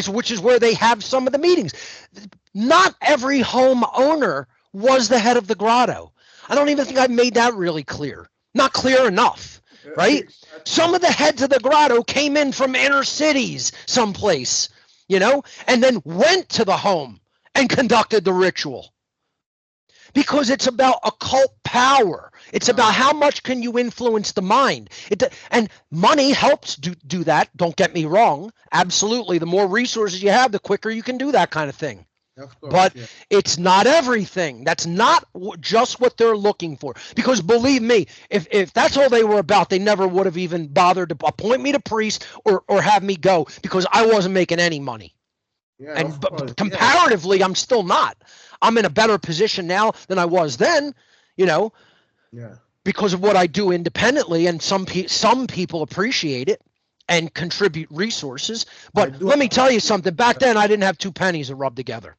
which is where they have some of the meetings. Not every home owner was the head of the grotto. I don't even think I made that really clear. Not clear enough, right? Some of the heads of the grotto came in from inner cities someplace, and then went to the home and conducted the ritual. Because it's about occult power. It's about how much can you influence the mind. And money helps do that. Don't get me wrong. Absolutely. The more resources you have, the quicker you can do that kind of thing. Of course, But yeah. it's not everything. That's not just what they're looking for. Because believe me, if that's all they were about, they never would have even bothered to appoint me to priest or have me go, because I wasn't making any money. Yeah, And of course, comparatively, I'm still not. I'm in a better position now than I was then, yeah. because of what I do independently, and some people appreciate it and contribute resources. But let me tell you something. Back then, I didn't have 2 pennies to rub together.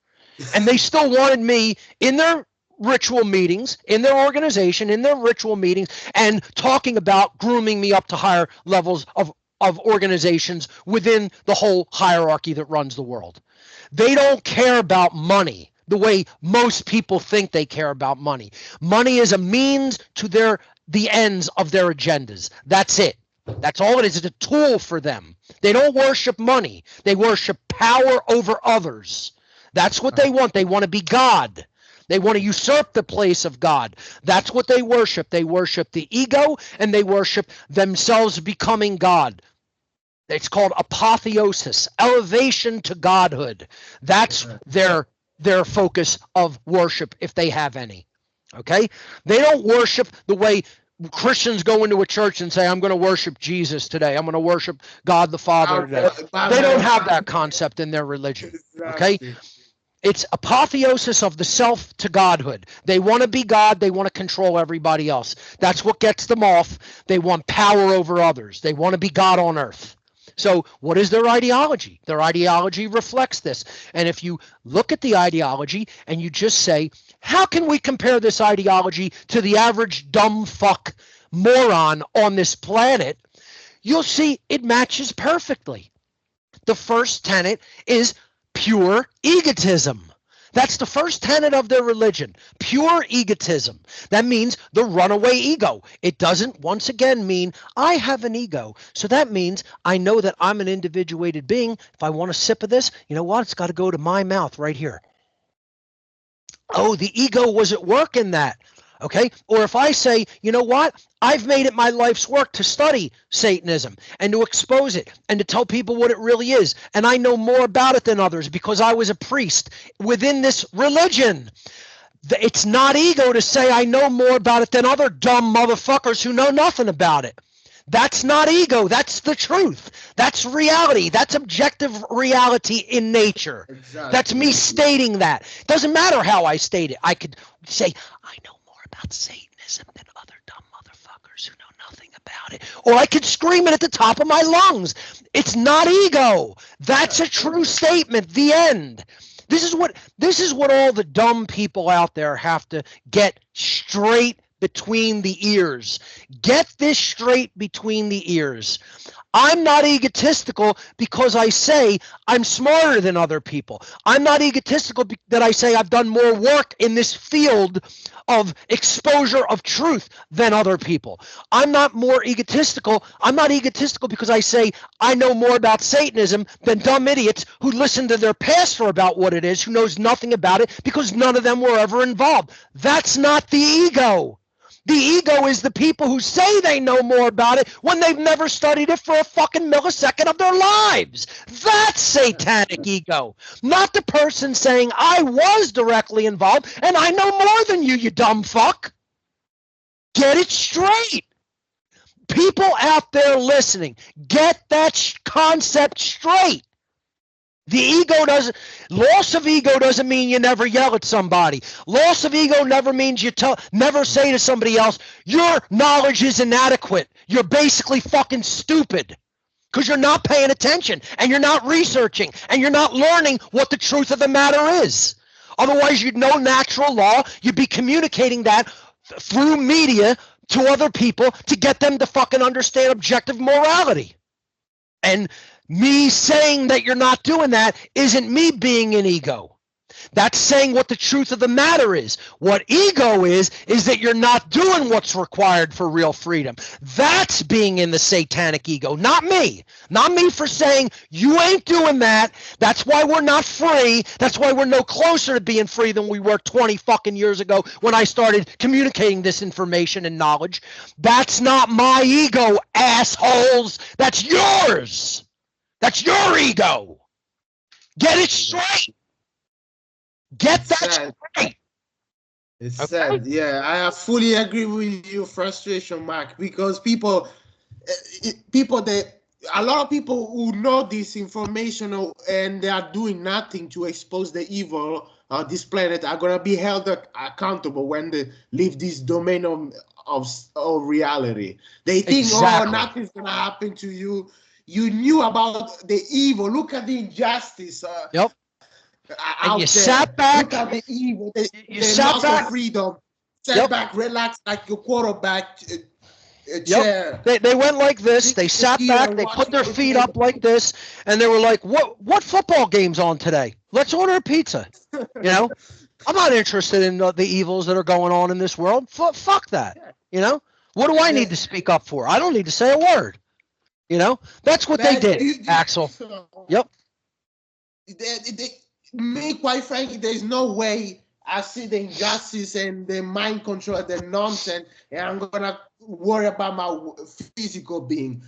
And they still wanted me in their ritual meetings, in their organization, in their ritual meetings, and talking about grooming me up to higher levels of organizations within the whole hierarchy that runs the world. They don't care about money the way most people think they care about money. Money is a means to the ends of their agendas. That's it. That's all it is. It's a tool for them. They don't worship money. They worship power over others. That's what they want. They want to be God. They want to usurp the place of God. That's what they worship. They worship the ego, and they worship themselves becoming God. It's called apotheosis, elevation to godhood. That's their focus of worship, if they have any. Okay? They don't worship the way Christians go into a church and say, I'm going to worship Jesus today. I'm going to worship God the Father today. They don't have that concept in their religion. Okay? It's apotheosis of the self to godhood. They want to be God. They want to control everybody else. That's what gets them off. They want power over others. They want to be God on earth. So what is their ideology? Their ideology reflects this. And if you look at the ideology and you just say, how can we compare this ideology to the average dumb fuck moron on this planet? You'll see it matches perfectly. The first tenet is pure egotism. That's the first tenet of their religion, pure egotism. That means the runaway ego. It doesn't, once again, mean I have an ego. So that means I know that I'm an individuated being. If I want a sip of this, you know what? It's got to go to my mouth right here. Oh, the ego was at work in that. Okay. Or if I say, you know what? I've made it my life's work to study Satanism and to expose it and to tell people what it really is. And I know more about it than others because I was a priest within this religion. It's not ego to say I know more about it than other dumb motherfuckers who know nothing about it. That's not ego. That's the truth. That's reality. That's objective reality in nature. Exactly. That's me stating that. It doesn't matter how I state it. I could say, I know more about Satanism than other dumb motherfuckers who know nothing about it. Or I could scream it at the top of my lungs. It's not ego. That's a true statement. The end. This is what all the dumb people out there have to get straight between the ears. Get this straight between the ears. I'm not egotistical because I say I'm smarter than other people. I'm not egotistical that I say I've done more work in this field of exposure of truth than other people. I'm not egotistical because I say I know more about Satanism than dumb idiots who listen to their pastor about what it is, who knows nothing about it because none of them were ever involved. That's not the ego. The ego is the people who say they know more about it when they've never studied it for a fucking millisecond of their lives. That's satanic ego. Not the person saying, I was directly involved and I know more than you, you dumb fuck. Get it straight. People out there listening, get that concept straight. Loss of ego doesn't mean you never yell at somebody. Loss of ego never means never say to somebody else, your knowledge is inadequate. You're basically fucking stupid because you're not paying attention and you're not researching and you're not learning what the truth of the matter is. Otherwise, you'd know natural law. You'd be communicating that through media to other people to get them to fucking understand objective morality. And me saying that you're not doing that isn't me being an ego. That's saying what the truth of the matter is. What ego is that you're not doing what's required for real freedom. That's being in the satanic ego, not me. Not me for saying you ain't doing that. That's why we're not free. That's why we're no closer to being free than we were 20 fucking years ago when I started communicating this information and knowledge. That's not my ego, assholes. That's yours. That's your ego. Get it straight. Get that straight. It's sad. Yeah, I fully agree with your frustration, Mark, because people, a lot of people who know this information and they are doing nothing to expose the evil of this planet are going to be held accountable when they leave this domain of reality. They think, oh, nothing's going to happen to you. You knew about the evil. Look at the injustice. Yep. And you sat back. Look at the evil. You sat back. Freedom. Sat back, relax like your quarterback chair. They went like this. They sat back. They put their feet up like this, and they were like, "What football game's on today? Let's order a pizza." You know, I'm not interested in the evils that are going on in this world. Fuck that. You know, what do I need to speak up for? I don't need to say a word. You know, that's what they did, Axel. Yep. Me, quite frankly, there's no way I see the injustice and the mind control, the nonsense, and I'm gonna worry about my physical being.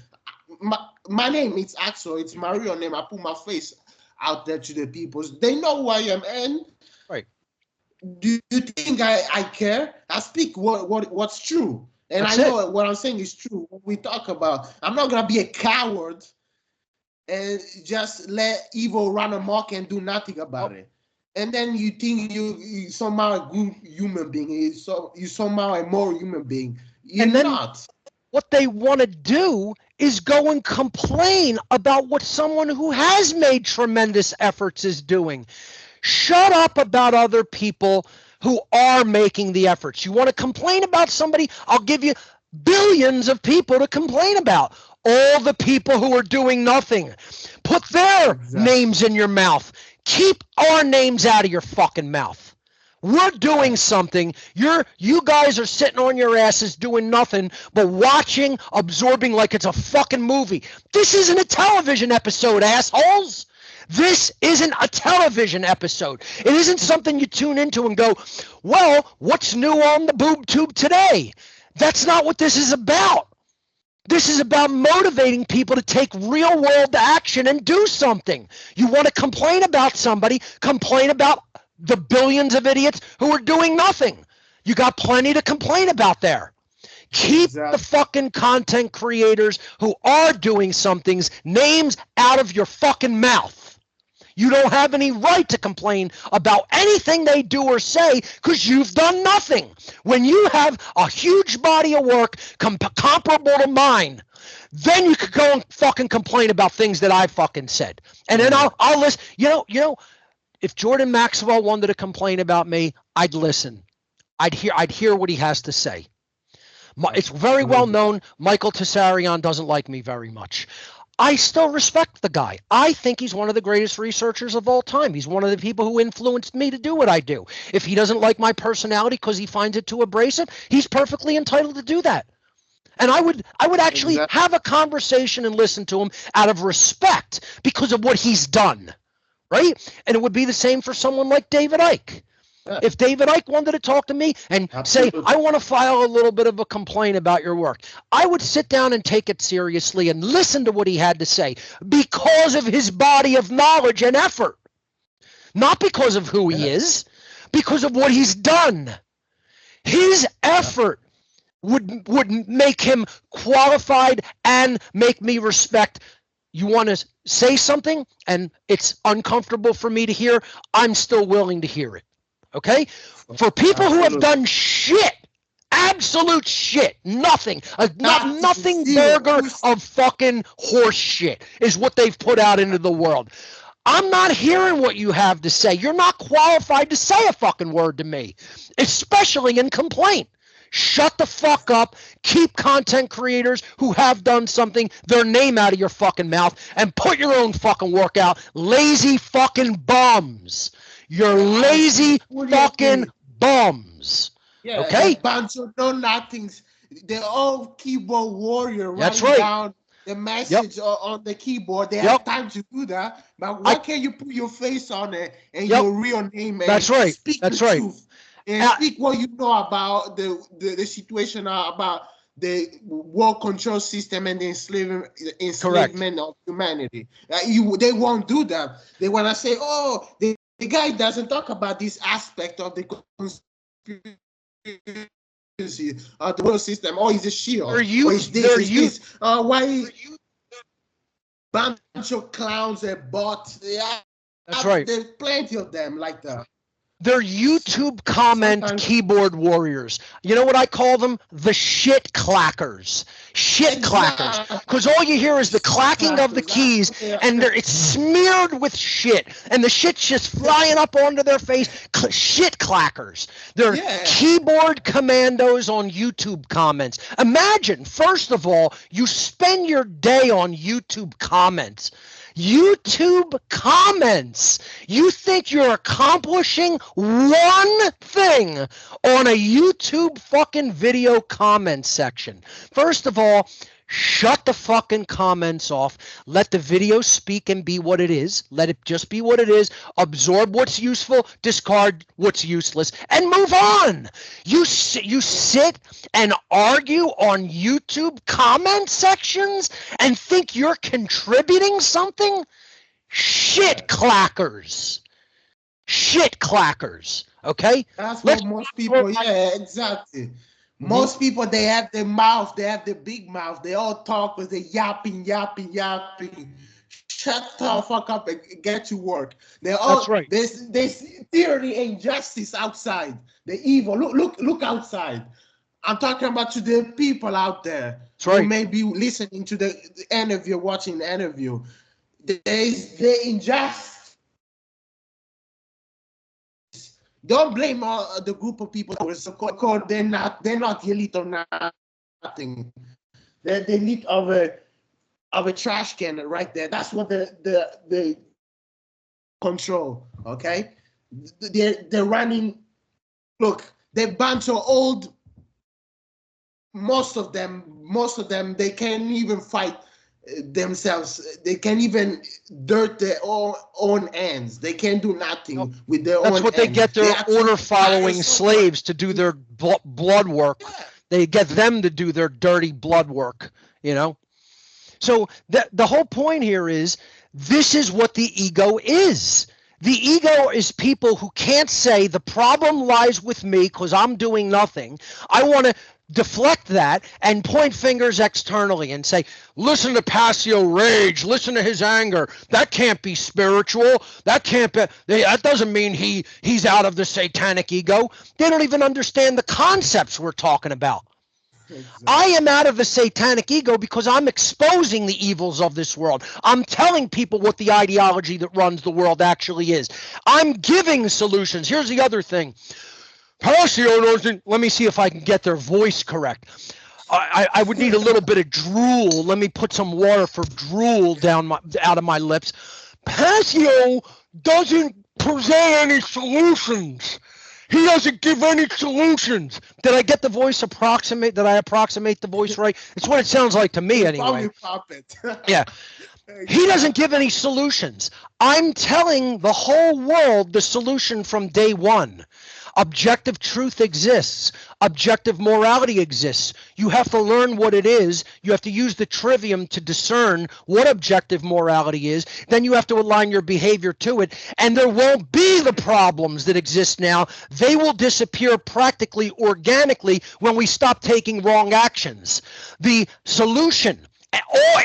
My name is Axel. It's my real name. I put my face out there to the people. They know who I am. And right. Do you think I care? I speak what's true, and I know what I'm saying is true. What we talk about. I'm not gonna be a coward and just let evil run amok and do nothing about it. And then you think you somehow a good human being. You somehow a moral human being. You're not. What they want to do is go and complain about what someone who has made tremendous efforts is doing. Shut up about other people who are making the efforts. You want to complain about somebody? I'll give you billions of people to complain about. All the people who are doing nothing. Put their names in your mouth. Keep our names out of your fucking mouth. We're doing something. You guys are sitting on your asses doing nothing but watching, absorbing like it's a fucking movie. This isn't a television episode, assholes. This isn't a television episode. It isn't something you tune into and go, well, what's new on the boob tube today? That's not what this is about. This is about motivating people to take real world action and do something. You want to complain about somebody, complain about the billions of idiots who are doing nothing. You got plenty to complain about there. Keep the fucking content creators who are doing something's names out of your fucking mouth. You don't have any right to complain about anything they do or say because you've done nothing. When you have a huge body of work comparable to mine, then you could go and fucking complain about things that I fucking said. And then I'll listen. You know, if Jordan Maxwell wanted to complain about me, I'd listen. I'd hear what he has to say. It's very well known Michael Tessarion doesn't like me very much. I still respect the guy. I think he's one of the greatest researchers of all time. He's one of the people who influenced me to do what I do. If he doesn't like my personality because he finds it too abrasive, he's perfectly entitled to do that. And I would actually have a conversation and listen to him out of respect because of what he's done, right? And it would be the same for someone like David Icke. If David Icke wanted to talk to me and say, I want to file a little bit of a complaint about your work, I would sit down and take it seriously and listen to what he had to say because of his body of knowledge and effort. Not because of who he is, because of what he's done. His effort would make him qualified and make me respect. You want to say something and it's uncomfortable for me to hear, I'm still willing to hear it. Okay? For people who have done shit, absolute shit, nothing, nothing burger of fucking horse shit is what they've put out into the world. I'm not hearing what you have to say. You're not qualified to say a fucking word to me, especially in complaint. Shut the fuck up. Keep content creators who have done something, their name out of your fucking mouth, and put your own fucking work out. Lazy fucking bums. You're I lazy fully fucking agree. bums. Yeah, the Okay? bunch of know nothings. They're all keyboard warrior That's writing right. down the Yep. message on the keyboard. They Yep. have time to do that. But I why can't you put your face on it and Yep. your real name and That's right. speak the That's right. truth and Uh, speak what you know about the situation about the world control system and the correct. enslavement of humanity. They won't do that. They want to say, oh, the guy doesn't talk about this aspect of the conspiracy the world system. Oh, he's a They're shield. Or you is this? they're Is you this? Why bunch of clowns and bots? Yeah, That's right. there's plenty of them like that. They're YouTube comment Sometimes keyboard warriors. You know what I call them? The shit clackers. Shit clackers. exactly Because all you hear is the clacking of the clackers. That's keys, what they are. and it's smeared with shit. And the shit's just flying up onto their face. Shit clackers. They're Yeah. keyboard commandos on YouTube comments. Imagine, first of all, you spend your day on YouTube comments. YouTube comments. You think you're accomplishing one thing on a YouTube fucking video comment section. First of all, shut the fucking comments off. Let the video speak and be what it is. Let it just be what it is. Absorb what's useful, discard what's useless, and move on. You sit and argue on YouTube comment sections and think you're contributing something? Shit clackers. Shit clackers. Okay? That's Let's what most people. Yeah, exactly. Most people, they have the mouth, they have the big mouth. They all talk with the yapping, yapping, yapping. Shut the fuck up and get to work. They all That's right. there's tyranny and injustice outside. The evil. Look outside. I'm talking about to the people out there That's who right. may be listening to the interview, watching the interview. There's the injustice. Don't blame the group of people who are so-called. They're not the elite or nothing. They're the elite of a trash can right there. That's what the control. Okay, they're running. Look, they're a bunch of old. Most of them, they can't even fight themselves. They can't even dirt their own ends. They can't do nothing with their That's own what they ends. get their actually order hire following someone. slaves to do their blood work. Yeah. They get them to do their dirty blood work, you know? So the whole point here is this is what the ego is. The ego is people who can't say the problem lies with me because I'm doing nothing. I want to deflect that and point fingers externally and say, listen to Passio rage, listen to his anger. That can't be spiritual. That can't be. That doesn't mean he's out of the satanic ego. They don't even understand the concepts we're talking about. Exactly. I am out of the satanic ego because I'm exposing the evils of this world. I'm telling people what the ideology that runs the world actually is. I'm giving solutions. Here's the other thing. Passio doesn't. Let me see if I can get their voice correct. I would need a little bit of drool. Let me put some water for drool out of my lips. Passio doesn't present any solutions. He doesn't give any solutions. Did I get the voice approximate? Did I approximate the voice right? It's what it sounds like to me anyway. Puppet. Yeah. He doesn't give any solutions. I'm telling the whole world the solution from day one. Objective truth exists. Objective morality exists. You have to learn what it is. You have to use the trivium to discern what objective morality is. Then you have to align your behavior to it. And there won't be the problems that exist now. They will disappear practically organically when we stop taking wrong actions. The solution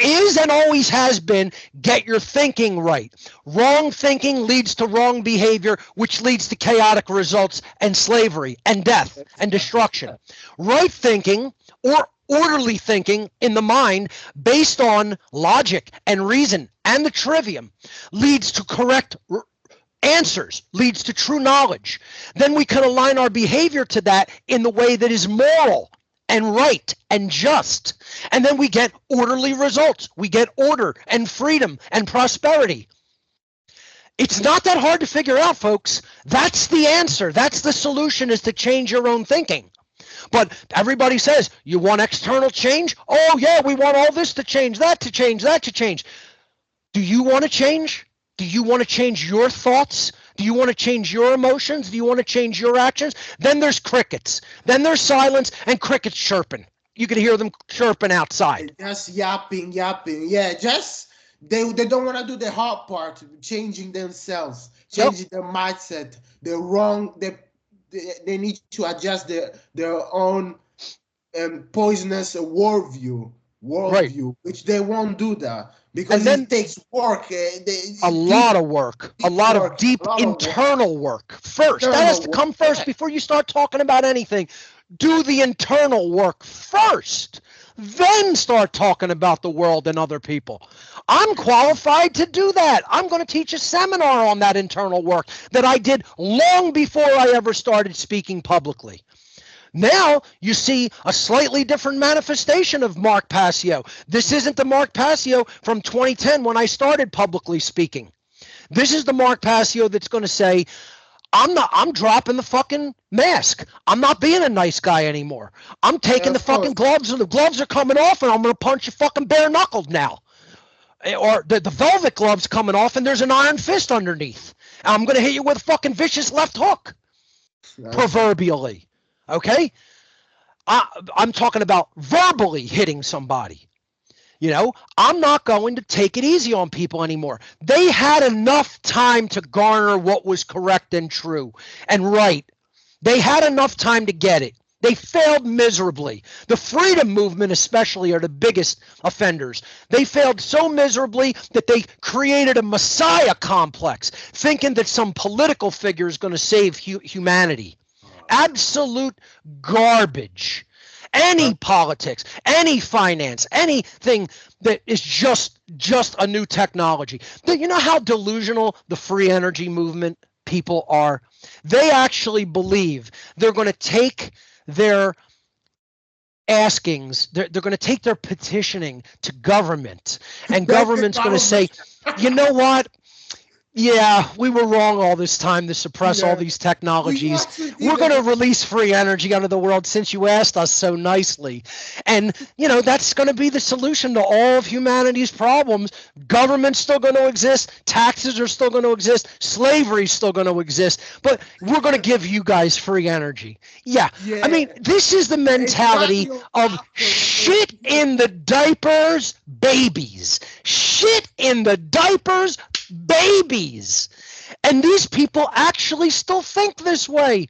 is and always has been, get your thinking right. Wrong thinking leads to wrong behavior, which leads to chaotic results and slavery and death and destruction. Right thinking or orderly thinking in the mind based on logic and reason and the trivium leads to correct answers, leads to true knowledge. Then we can align our behavior to that in the way that is moral and right and just. And then we get orderly results. We get order and freedom and prosperity. It's not that hard to figure out, folks. That's the answer. That's the solution, is to change your own thinking. But everybody says, you want external change? Oh, yeah, we want all this to change, that to change, that to change. Do you want to change? Do you want to change your thoughts? Do you want to change your emotions? Do you want to change your actions? Then there's crickets. Then there's silence and crickets chirping. You can hear them chirping outside. Just yapping. Yeah, just they don't want to do the hard part, changing themselves, changing their mindset. They're wrong. They need to adjust their own poisonous worldview, Right. which they won't do that because it takes work. A lot of work, a lot of deep internal work first. That has to come first before you start talking about anything. Do the internal work first, then start talking about the world and other people. I'm qualified to do that. I'm going to teach a seminar on that internal work that I did long before I ever started speaking publicly. Now you see a slightly different manifestation of Mark Passio. This isn't the Mark Passio from 2010 when I started publicly speaking. This is the Mark Passio that's going to say, I'm dropping the fucking mask. I'm not being a nice guy anymore. I'm taking the fucking gloves, and the gloves are coming off, and I'm going to punch you fucking bare knuckled now. Or the velvet gloves coming off, and there's an iron fist underneath. And I'm going to hit you with a fucking vicious left hook, proverbially. Okay? I'm talking about verbally hitting somebody. You know, I'm not going to take it easy on people anymore. They had enough time to garner what was correct and true and right. They had enough time to get it. They failed miserably. The freedom movement especially are the biggest offenders. They failed so miserably that they created a messiah complex, thinking that some political figure is going to save humanity. Absolute garbage. Any politics, any finance, anything that is just a new technology. You know how delusional the free energy movement people are? They actually believe they're going to take their askings, they're going to take their petitioning to government, and government's going to say, you know what? Yeah, we were wrong all this time to suppress all these technologies. We're going to release free energy out of the world since you asked us so nicely. And, you know, that's going to be the solution to all of humanity's problems. Government's still going to exist. Taxes are still going to exist. Slavery's still going to exist. But we're going to give you guys free energy. Yeah. I mean, this is the mentality of shit in the diapers, babies. Shit in the diapers, babies. And these people actually still think this way.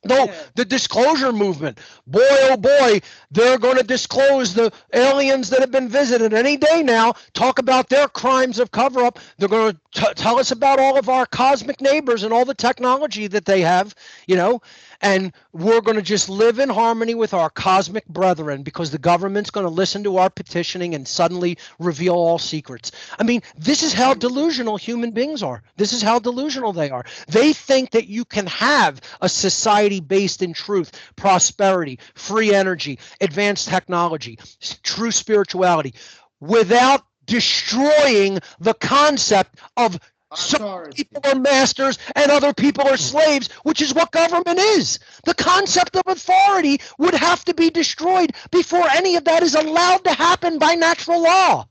Though the disclosure movement, boy, oh boy, they're going to disclose the aliens that have been visited any day now, talk about their crimes of cover-up. They're going to tell us about all of our cosmic neighbors and all the technology that they have, you know, and we're going to just live in harmony with our cosmic brethren because the government's going to listen to our petitioning and suddenly reveal all secrets. I mean, this is how delusional human beings are. This is how delusional they are. They think that you can have a society based in truth, prosperity, free energy, advanced technology, true spirituality, without destroying the concept of some people are masters and other people are slaves, which is what government is. The concept of authority would have to be destroyed before any of that is allowed to happen by natural law.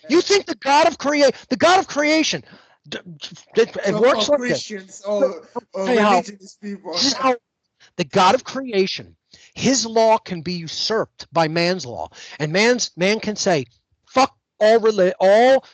You think the God of creation, it works like Christians or religious people. The God of creation, his law can be usurped by man's law, and man can say, fuck all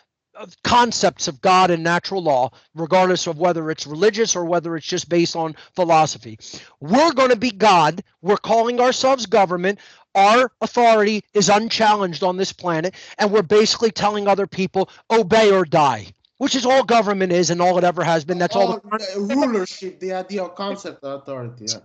concepts of God and natural law, regardless of whether it's religious or whether it's just based on philosophy. We're going to be God. We're calling ourselves government. Our authority is unchallenged on this planet, and we're basically telling other people, obey or die, which is all government is and all it ever has been. That's all the rulership, the idea of concept of authority. Yeah.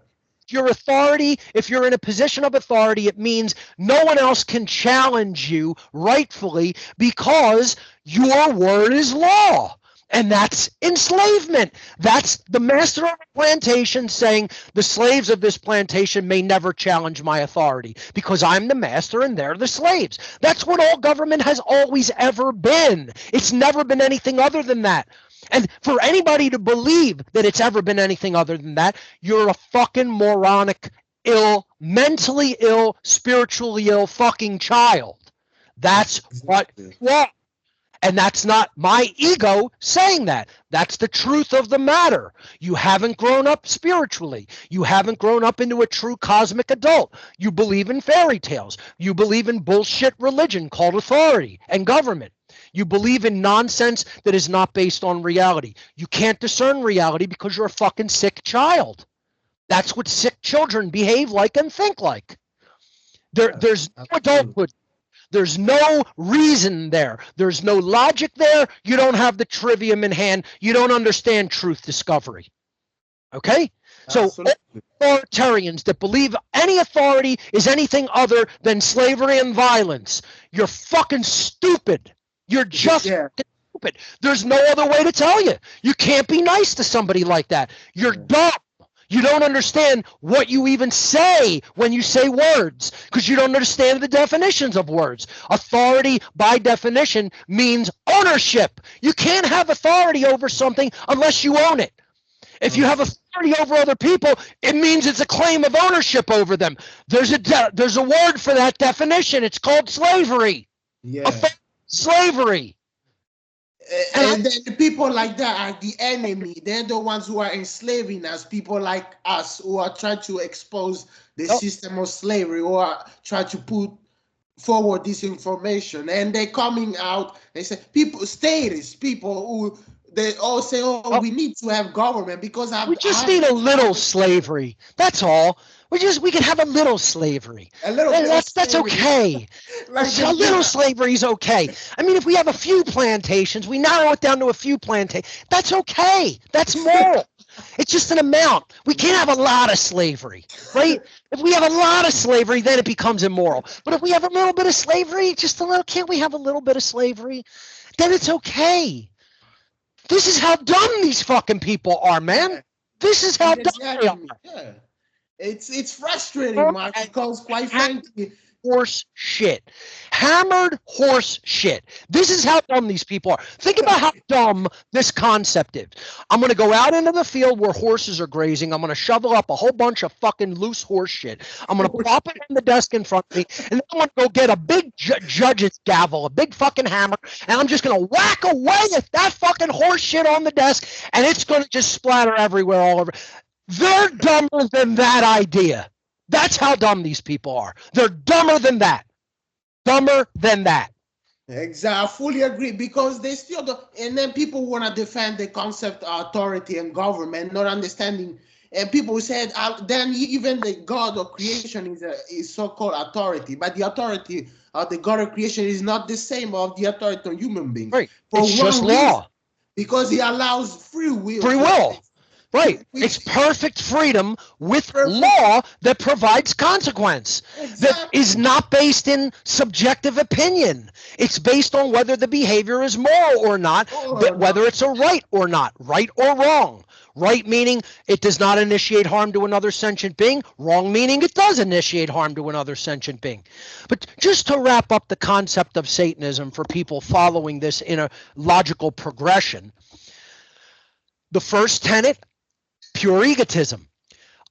Your authority, if you're in a position of authority, it means no one else can challenge you rightfully because your word is law. And that's enslavement. That's the master of a plantation saying the slaves of this plantation may never challenge my authority because I'm the master and they're the slaves. That's what all government has always ever been. It's never been anything other than that. And for anybody to believe that it's ever been anything other than that, you're a fucking moronic, ill, mentally ill, spiritually ill fucking child. That's what you are. And that's not my ego saying that. That's the truth of the matter. You haven't grown up spiritually. You haven't grown up into a true cosmic adult. You believe in fairy tales. You believe in bullshit religion called authority and government. You believe in nonsense that is not based on reality. You can't discern reality because you're a fucking sick child. That's what sick children behave like and think like. There's no adulthood. There's no reason there. There's no logic there. You don't have the trivium in hand. You don't understand truth discovery. Okay? So authoritarians that believe any authority is anything other than slavery and violence, you're fucking stupid. You're just stupid. There's no other way to tell you. You can't be nice to somebody like that. You're dumb. You don't understand what you even say when you say words because you don't understand the definitions of words. Authority, by definition, means ownership. You can't have authority over something unless you own it. If you have authority over other people, it means it's a claim of ownership over them. There's a word for that definition. It's called slavery. Yeah. Slavery. And then the people like that are the enemy. They're the ones who are enslaving us. People like us who are trying to expose the system of slavery or try to put forward this information. And they're coming out. They say people who they all say, "Oh, we need to have government because we just need a little slavery. That's all. We can have a little slavery. That's okay. A little slavery is okay. I mean, if we have a few plantations, we narrow it down to a few plantations. That's okay. That's moral. It's just an amount. We can't have a lot of slavery, right? If we have a lot of slavery, then it becomes immoral. But if we have a little bit of slavery, just a little, can't we have a little bit of slavery? Then it's okay. This is how dumb these fucking people are, man. This is how dumb they are. Yeah. It's frustrating, Mark, because quite frankly, horse shit. Hammered horse shit. This is how dumb these people are. Think about how dumb this concept is. I'm going to go out into the field where horses are grazing. I'm going to shovel up a whole bunch of fucking loose horse shit. I'm going to plop it on the desk in front of me, and then I'm going to go get a big judge's gavel, a big fucking hammer, and I'm just going to whack away at that fucking horse shit on the desk, and it's going to just splatter everywhere all over. They're dumber than that idea. That's how dumb these people are. They're dumber than that. Dumber than that. Exactly. I fully agree because they still don't. And then people want to defend the concept of authority and government, not understanding. And people said, then even the God of creation is so-called authority. But the authority of the God of creation is not the same of the authority of human beings. Right. It's just law. Because he allows free will. Free will. Right. It's perfect freedom with law that provides consequence. Exactly. That is not based in subjective opinion. It's based on whether the behavior is moral or not, whether it's a right or not, right or wrong. Right meaning it does not initiate harm to another sentient being. Wrong meaning it does initiate harm to another sentient being. But just to wrap up the concept of Satanism for people following this in a logical progression, the first tenet, pure egotism.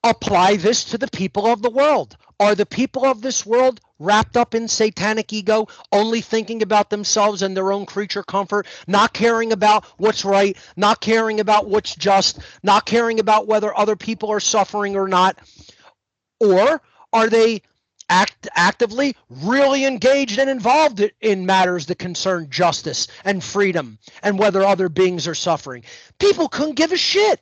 Apply this to the people of the world. Are the people of this world wrapped up in satanic ego, only thinking about themselves and their own creature comfort, not caring about what's right, not caring about what's just, not caring about whether other people are suffering or not? Or are they actively really engaged and involved in matters that concern justice and freedom and whether other beings are suffering? People couldn't give a shit.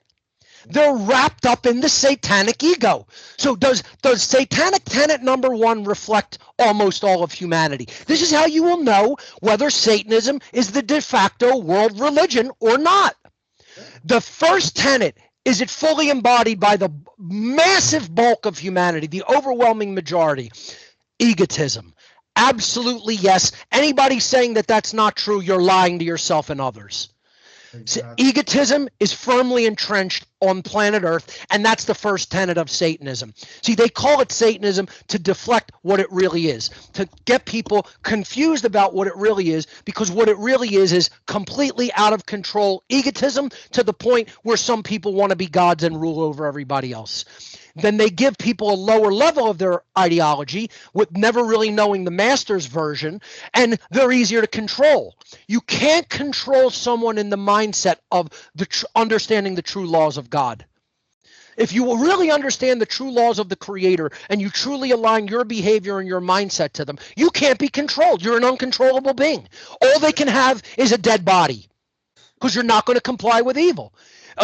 They're wrapped up in the satanic ego. So does satanic tenet number 1 reflect almost all of humanity? This is how you will know whether Satanism is the de facto world religion or not. The first tenet, is it fully embodied by the massive bulk of humanity, the overwhelming majority? Egotism. Absolutely yes. Anybody saying that that's not true, you're lying to yourself and others. Exactly. So egotism is firmly entrenched on planet Earth, and that's the first tenet of Satanism. See, they call it Satanism to deflect what it really is, to get people confused about what it really is, because what it really is completely out of control egotism to the point where some people want to be gods and rule over everybody else. Then they give people a lower level of their ideology with never really knowing the master's version, and they're easier to control. You can't control someone in the mindset of understanding the true laws of God. If you will really understand the true laws of the Creator and you truly align your behavior and your mindset to them, you can't be controlled. You're an uncontrollable being. All they can have is a dead body because you're not going to comply with evil.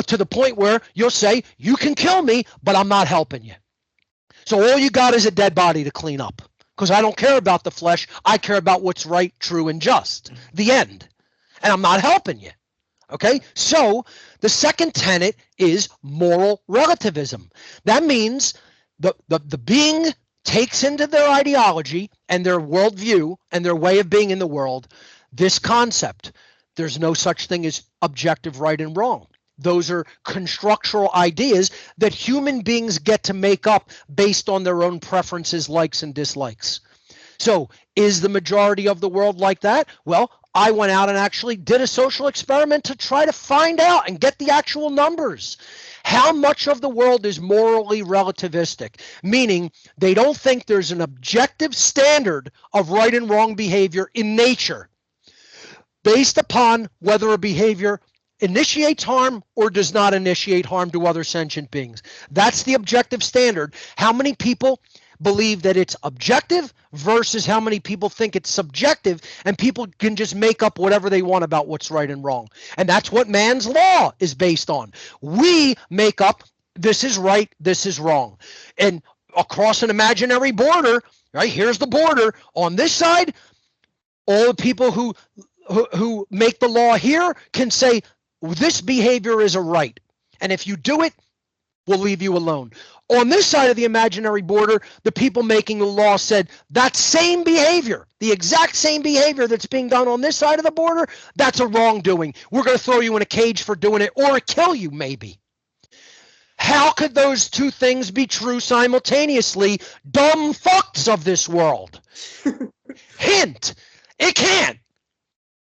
To the point where you'll say, you can kill me, but I'm not helping you. So all you got is a dead body to clean up, because I don't care about the flesh. I care about what's right, true, and just. The end. And I'm not helping you. Okay? So the second tenet is moral relativism. That means the being takes into their ideology and their worldview and their way of being in the world this concept. There's no such thing as objective right and wrong. Those are constructural ideas that human beings get to make up based on their own preferences, likes, and dislikes. So is the majority of the world like that? Well, I went out and actually did a social experiment to try to find out and get the actual numbers. How much of the world is morally relativistic, meaning they don't think there's an objective standard of right and wrong behavior in nature based upon whether a behavior initiates harm or does not initiate harm to other sentient beings. That's the objective standard. How many people believe that it's objective versus how many people think it's subjective, and people can just make up whatever they want about what's right and wrong. And that's what man's law is based on. We make up this is right, this is wrong. And across an imaginary border, right? Here's the border. On this side, all the people who make the law here can say this behavior is a right, and if you do it, we'll leave you alone. On this side of the imaginary border, the people making the law said that same behavior, the exact same behavior that's being done on this side of the border, that's a wrongdoing. We're going to throw you in a cage for doing it or kill you maybe. How could those two things be true simultaneously? Dumb fucks of this world. Hint, it can't.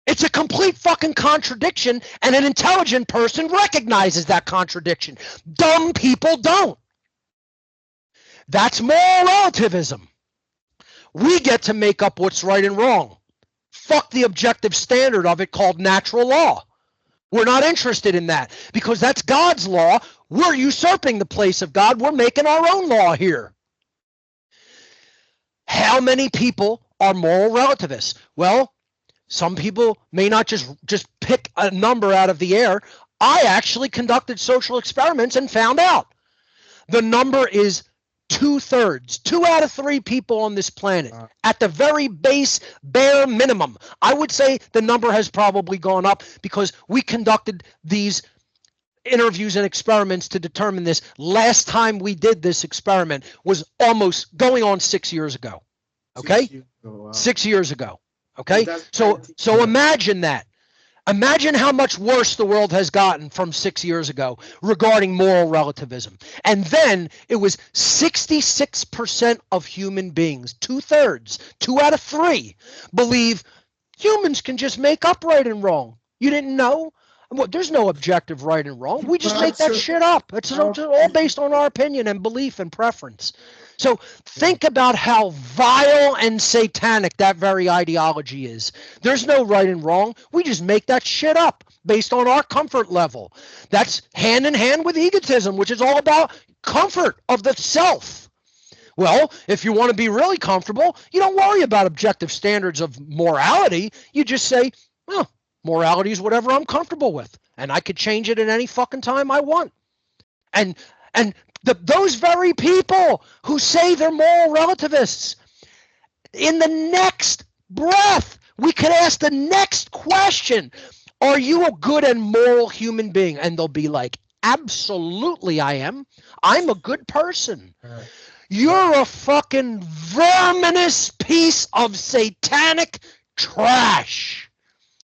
It's a complete fucking contradiction, and an intelligent person recognizes that contradiction. Dumb people don't. That's moral relativism. We get to make up what's right and wrong. Fuck the objective standard of it called natural law. We're not interested in that because that's God's law. We're usurping the place of God. We're making our own law here. How many people are moral relativists? Well, some people may not just pick a number out of the air. I actually conducted social experiments and found out the number is 2/3. 2 out of 3 people on this planet at the very base, bare minimum. I would say the number has probably gone up because we conducted these interviews and experiments to determine this. Last time we did this experiment was almost going on 6 years ago. Okay? 6 years ago, wow. 6 years ago. Okay, so imagine that. Imagine how much worse the world has gotten from 6 years ago regarding moral relativism. And then it was 66% of human beings, 2/3, 2 out of 3, believe humans can just make up right and wrong. You didn't know? Well, there's no objective right and wrong. We just make that shit up. It's all based on our opinion and belief and preference. So think about how vile and satanic that very ideology is. There's no right and wrong. We just make that shit up based on our comfort level. That's hand in hand with egotism, which is all about comfort of the self. Well, if you want to be really comfortable, you don't worry about objective standards of morality. You just say, well, morality is whatever I'm comfortable with, and I could change it at any fucking time I want. And those very people who say they're moral relativists, in the next breath, we could ask the next question, are you a good and moral human being? And they'll be like, absolutely I am. I'm a good person. You're a fucking verminous piece of satanic trash.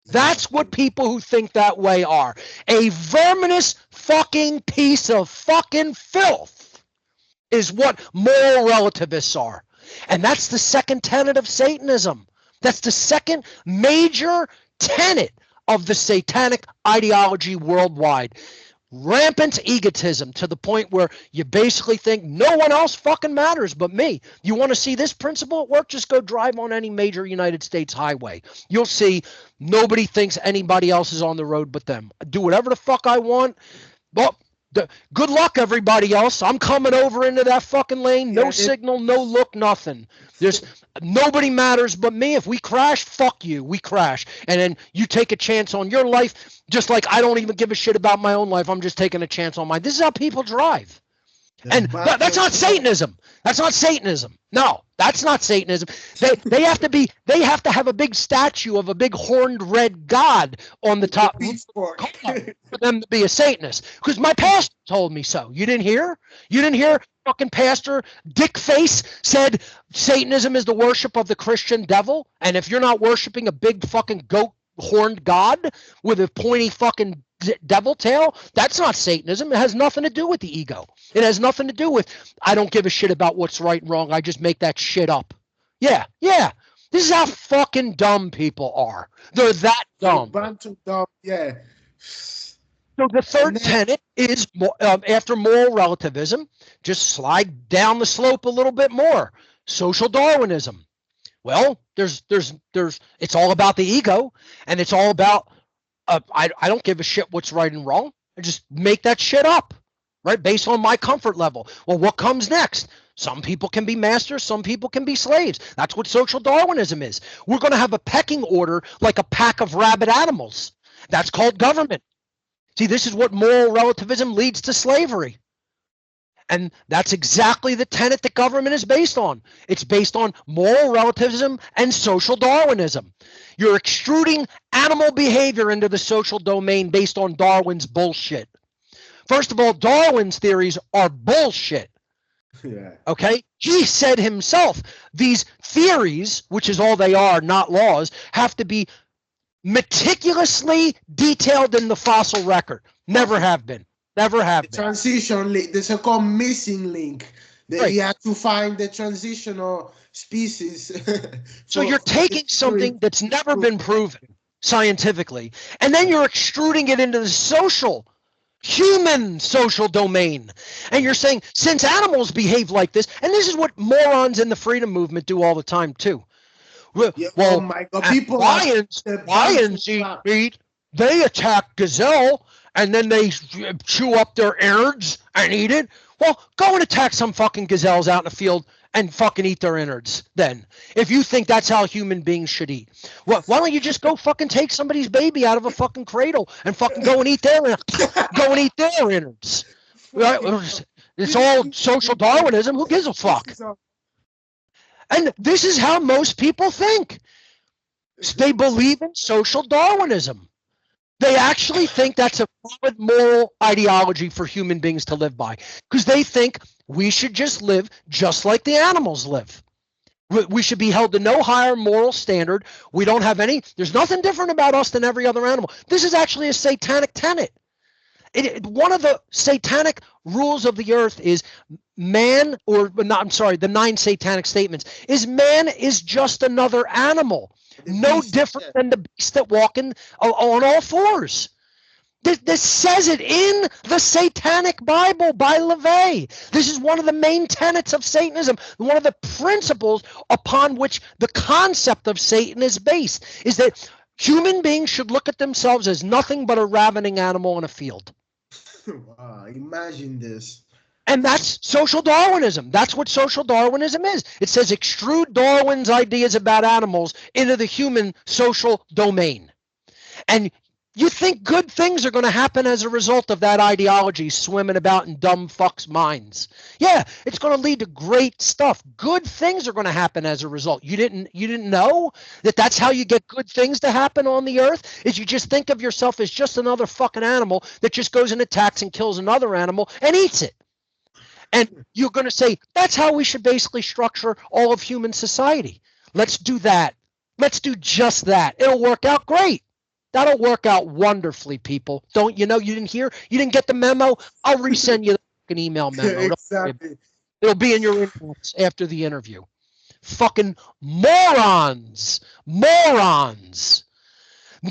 That's what people who think that way are. A verminous fucking piece of fucking filth is what moral relativists are. And that's the second tenet of Satanism. That's the second major tenet of the satanic ideology worldwide. Rampant egotism to the point where you basically think no one else fucking matters but me. You want to see this principle at work? Just go drive on any major United States highway. You'll see nobody thinks anybody else is on the road but them. Do whatever the fuck I want. Well, good luck, everybody else. I'm coming over into that fucking lane. No signal, no look, nothing. There's nobody matters but me. If we crash, fuck you. We crash. And then you take a chance on your life, just like I don't even give a shit about my own life. I'm just taking a chance on mine. This is how people drive. And that's not Satanism. That's not Satanism. No, that's not Satanism. They have to have a big statue of a big horned red god on the top for them to be a Satanist. Because my pastor told me so. You didn't hear? You didn't hear fucking pastor Dick Face said Satanism is the worship of the Christian devil, and if you're not worshiping a big fucking goat horned god with a pointy fucking devil tail, that's not Satanism. It has nothing to do with the ego. It has nothing to do with I don't give a shit about what's right and wrong. I just make that shit up. Yeah. This is how fucking dumb people are. They're that dumb. Yeah. So the third tenet is after moral relativism, just slide down the slope a little bit more. Social Darwinism. Well, there's it's all about the ego, and it's all about I don't give a shit what's right and wrong. I just make that shit up, right? Based on my comfort level. Well, what comes next? Some people can be masters, some people can be slaves. That's what social Darwinism is. We're going to have a pecking order like a pack of rabid animals. That's called government. See, this is what moral relativism leads to slavery. And that's exactly the tenet that government is based on. It's based on moral relativism and social Darwinism. You're extruding animal behavior into the social domain based on Darwin's bullshit. First of all, Darwin's theories are bullshit. Yeah. Okay? He said himself, these theories, which is all they are, not laws, have to be meticulously detailed in the fossil record. Never have been. Never have been. Transition link, the so-called missing link. Right. You have to find the transitional species. So you're taking something that's never been proven scientifically, and then you're extruding it into the human social domain. And you're saying, since animals behave like this, and this is what morons in the freedom movement do all the time too. Well, oh my God, people lions eat meat, they attack gazelle, and then they chew up their innards and eat it. Well, go and attack some fucking gazelles out in the field and fucking eat their innards then. If you think that's how human beings should eat. Well, why don't you just go fucking take somebody's baby out of a fucking cradle and fucking go and eat their innards. Right? It's all social Darwinism. Who gives a fuck? And this is how most people think. They believe in social Darwinism. They actually think that's a valid moral ideology for human beings to live by, because they think we should just live just like the animals live. We should be held to no higher moral standard. We don't have there's nothing different about us than every other animal. This is actually a satanic tenet. One of the satanic rules of the earth is the 9 satanic statements is man is just another animal. No different than the beasts that walk on all fours. This says it in the Satanic Bible by LaVey. This is one of the main tenets of Satanism. One of the principles upon which the concept of Satan is based is that human beings should look at themselves as nothing but a ravening animal in a field. Wow, imagine this. And that's social Darwinism. That's what social Darwinism is. It says extrude Darwin's ideas about animals into the human social domain. And you think good things are going to happen as a result of that ideology swimming about in dumb fucks' minds. Yeah, it's going to lead to great stuff. Good things are going to happen as a result. You didn't know that that's how you get good things to happen on the earth? Is you just think of yourself as just another fucking animal that just goes and attacks and kills another animal and eats it. And you're going to say, that's how we should basically structure all of human society. Let's do that. Let's do just that. It'll work out great. That'll work out wonderfully, people. Don't you know? You didn't hear? You didn't get the memo? I'll resend you the fucking email memo. Exactly. It'll be in your inbox after the interview. Fucking morons. Morons.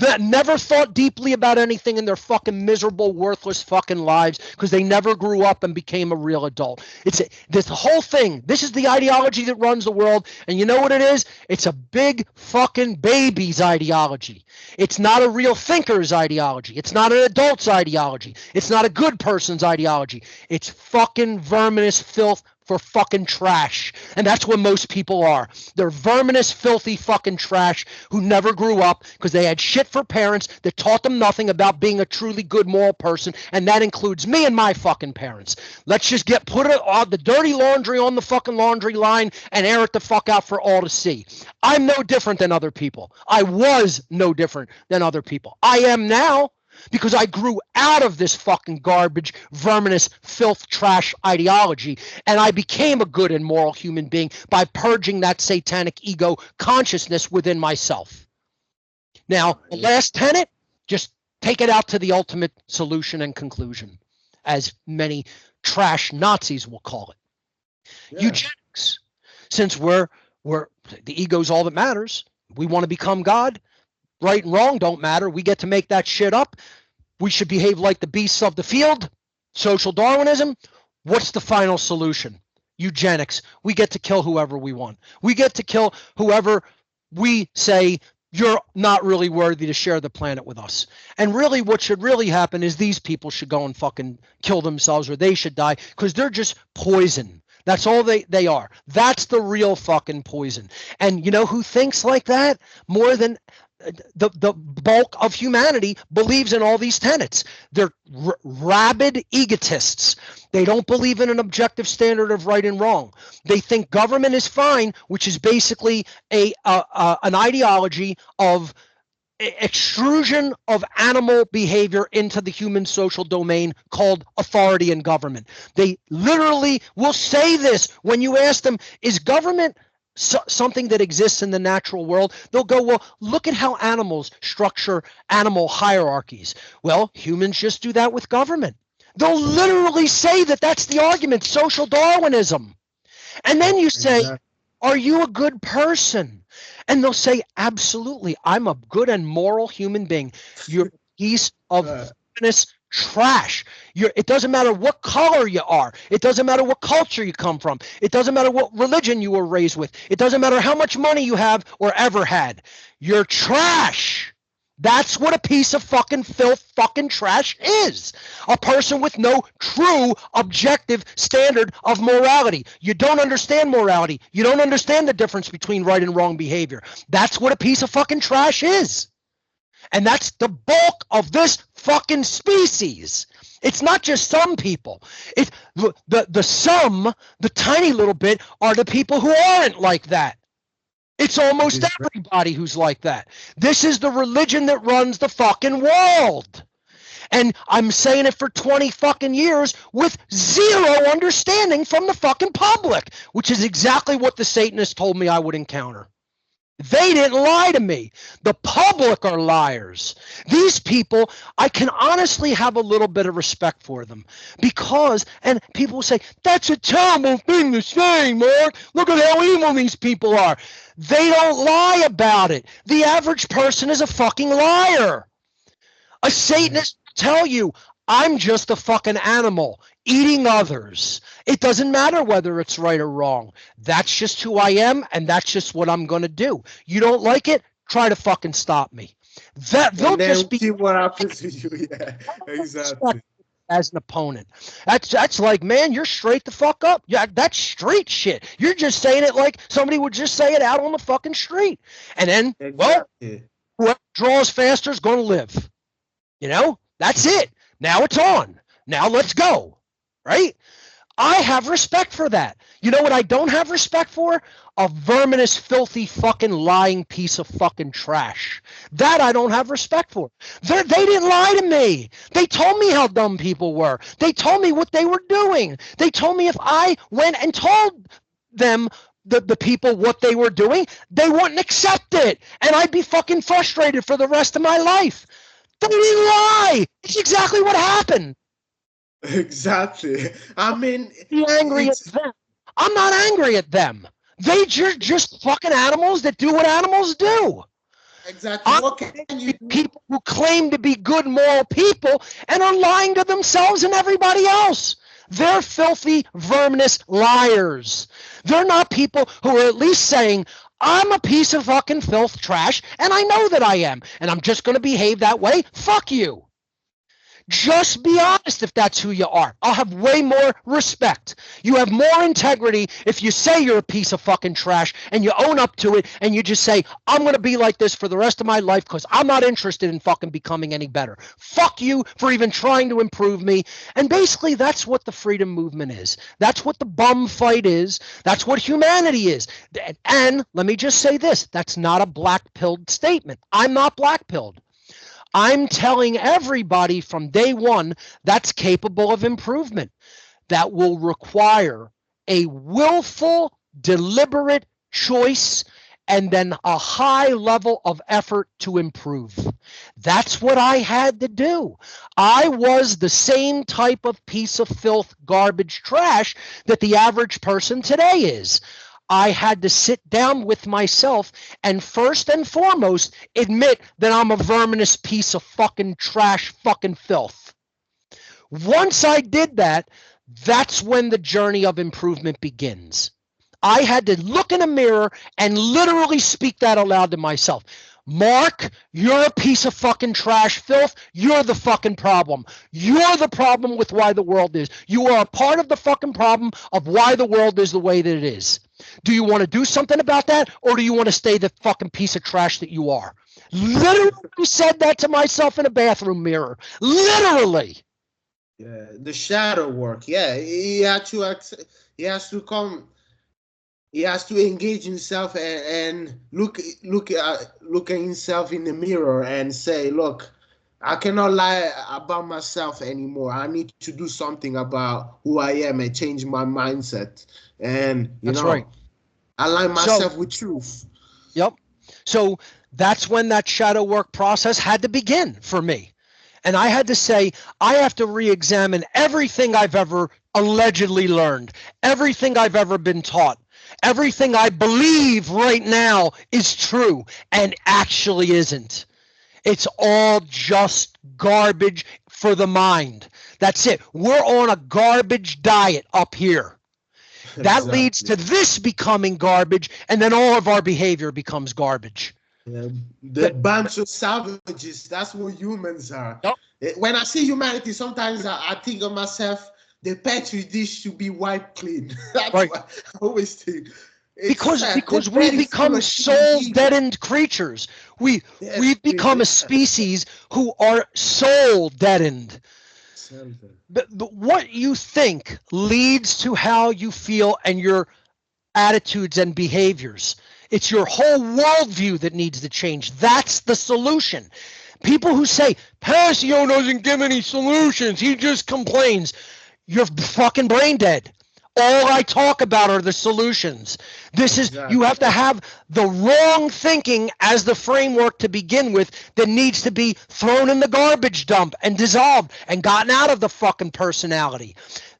That never thought deeply about anything in their fucking miserable, worthless fucking lives because they never grew up and became a real adult. It's this whole thing. This is the ideology that runs the world. And you know what it is? It's a big fucking baby's ideology. It's not a real thinker's ideology. It's not an adult's ideology. It's not a good person's ideology. It's fucking verminous filth for fucking trash. And that's what most people are. They're verminous, filthy fucking trash who never grew up because they had shit for parents that taught them nothing about being a truly good moral person. And that includes me and my fucking parents. Let's just put the dirty laundry on the fucking laundry line and air it the fuck out for all to see. I'm no different than other people. I was no different than other people. I am now. Because I grew out of this fucking garbage, verminous, filth, trash ideology, and I became a good and moral human being by purging that satanic ego consciousness within myself. Now, the last tenet, just take it out to the ultimate solution and conclusion, as many trash Nazis will call it. Yeah. Eugenics. Since we're the ego's all that matters, we want to become God. Right and wrong don't matter. We get to make that shit up. We should behave like the beasts of the field. Social Darwinism. What's the final solution? Eugenics. We get to kill whoever we want. We get to kill whoever we say you're not really worthy to share the planet with us. And really what should really happen is these people should go and fucking kill themselves, or they should die because they're just poison. That's all they are. That's the real fucking poison. And you know who thinks like that? More than the bulk of humanity believes in all these tenets. They're rabid egotists. They don't believe in an objective standard of right and wrong. They think government is fine, which is basically an ideology of extrusion of animal behavior into the human social domain called authority and government. They literally will say this when you ask them, is government something that exists in the natural world? They'll go, well, look at how animals structure animal hierarchies. Well, humans just do that with government. They'll literally say that that's the argument, social Darwinism. And then you say, are you a good person? And they'll say, absolutely, I'm a good and moral human being. You're a piece of goodness trash. It doesn't matter what color you are. It doesn't matter what culture you come from. It doesn't matter what religion you were raised with. It doesn't matter how much money you have or ever had. You're trash. That's what a piece of fucking filth, fucking trash is. A person with no true objective standard of morality. You don't understand morality. You don't understand the difference between right and wrong behavior. That's what a piece of fucking trash is. And that's the bulk of this fucking species. It's not just some people. It's the some, the tiny little bit, are the people who aren't like that. It's almost everybody who's like that. This is the religion that runs the fucking world. And I'm saying it for 20 fucking years with zero understanding from the fucking public, which is exactly what the Satanists told me I would encounter. They didn't lie to me. The public are liars. These people, I can honestly have a little bit of respect for them because, and people will say, that's a terrible thing to say, Mark. Look at how evil these people are. They don't lie about it. The average person is a fucking liar. A Satanist will tell you, I'm just a fucking animal eating others. It doesn't matter whether it's right or wrong. That's just who I am, and that's just what I'm going to do. You don't like it? Try to fucking stop me. They'll just be. See what happens to you. Yeah, exactly. As an opponent, that's like, man, you're straight the fuck up. Yeah, that's street shit. You're just saying it like somebody would just say it out on the fucking street, and then, well, whoever draws faster is going to live. You know, that's it. Now it's on. Now let's go. Right? I have respect for that. You know what I don't have respect for? A verminous, filthy, fucking lying piece of fucking trash. That I don't have respect for. They didn't lie to me. They told me how dumb people were. They told me what they were doing. They told me if I went and told them the people what they were doing, they wouldn't accept it. And I'd be fucking frustrated for the rest of my life. Don't even lie. It's exactly what happened. Exactly. I mean, Be angry at them. I'm not angry at them. They just fucking animals that do what animals do. exactly. What can you do? People who claim to be good moral people and are lying to themselves and everybody else. They're filthy, verminous liars. They're not people who are at least saying, I'm a piece of fucking filth trash, and I know that I am, and I'm just going to behave that way. Fuck you. Just be honest if that's who you are. I'll have way more respect. You have more integrity if you say you're a piece of fucking trash and you own up to it and you just say, I'm going to be like this for the rest of my life because I'm not interested in fucking becoming any better. Fuck you for even trying to improve me. And basically, that's what the freedom movement is. That's what the bum fight is. That's what humanity is. And let me just say this. That's not a black-pilled statement. I'm not black-pilled. I'm telling everybody from day one that's capable of improvement. That will require a willful, deliberate choice and then a high level of effort to improve. That's what I had to do. I was the same type of piece of filth, garbage, trash that the average person today is. I had to sit down with myself and first and foremost admit that I'm a verminous piece of fucking trash, fucking filth. Once I did that, that's when the journey of improvement begins. I had to look in a mirror and literally speak that aloud to myself. Mark, you're a piece of fucking trash filth. You're the fucking problem. You're the problem with why the world is. You are a part of the fucking problem of why the world is the way that it is. Do you want to do something about that, or do you want to stay the fucking piece of trash that you are? Literally said that to myself in a bathroom mirror. Literally. Yeah, the shadow work. Yeah, he has to come. He has to engage himself and look at himself in the mirror and say, look, I cannot lie about myself anymore. I need to do something about who I am and change my mindset. And That's right. align myself with truth. Yep. So that's when that shadow work process had to begin for me. And I had to say, I have to re-examine everything I've ever allegedly learned, everything I've ever been taught, everything I believe right now is true and actually isn't. It's all just garbage for the mind. That's it. We're on a garbage diet up here. That Exactly. leads to this becoming garbage, and then all of our behavior becomes garbage. Yeah, the bunch of savages, that's what humans are. Yep. When I see humanity, sometimes I think of myself, the petri dish should be wiped clean. That's right. what I always think. Because we become soul deadened creatures. We've become a species who are soul deadened. But what you think leads to how you feel and your attitudes and behaviors. It's your whole worldview that needs to change. That's the solution. People who say, Passio doesn't give any solutions, he just complains. You're fucking brain dead. All I talk about are the solutions. This is, you have to have the wrong thinking as the framework to begin with that needs to be thrown in the garbage dump and dissolved and gotten out of the fucking personality.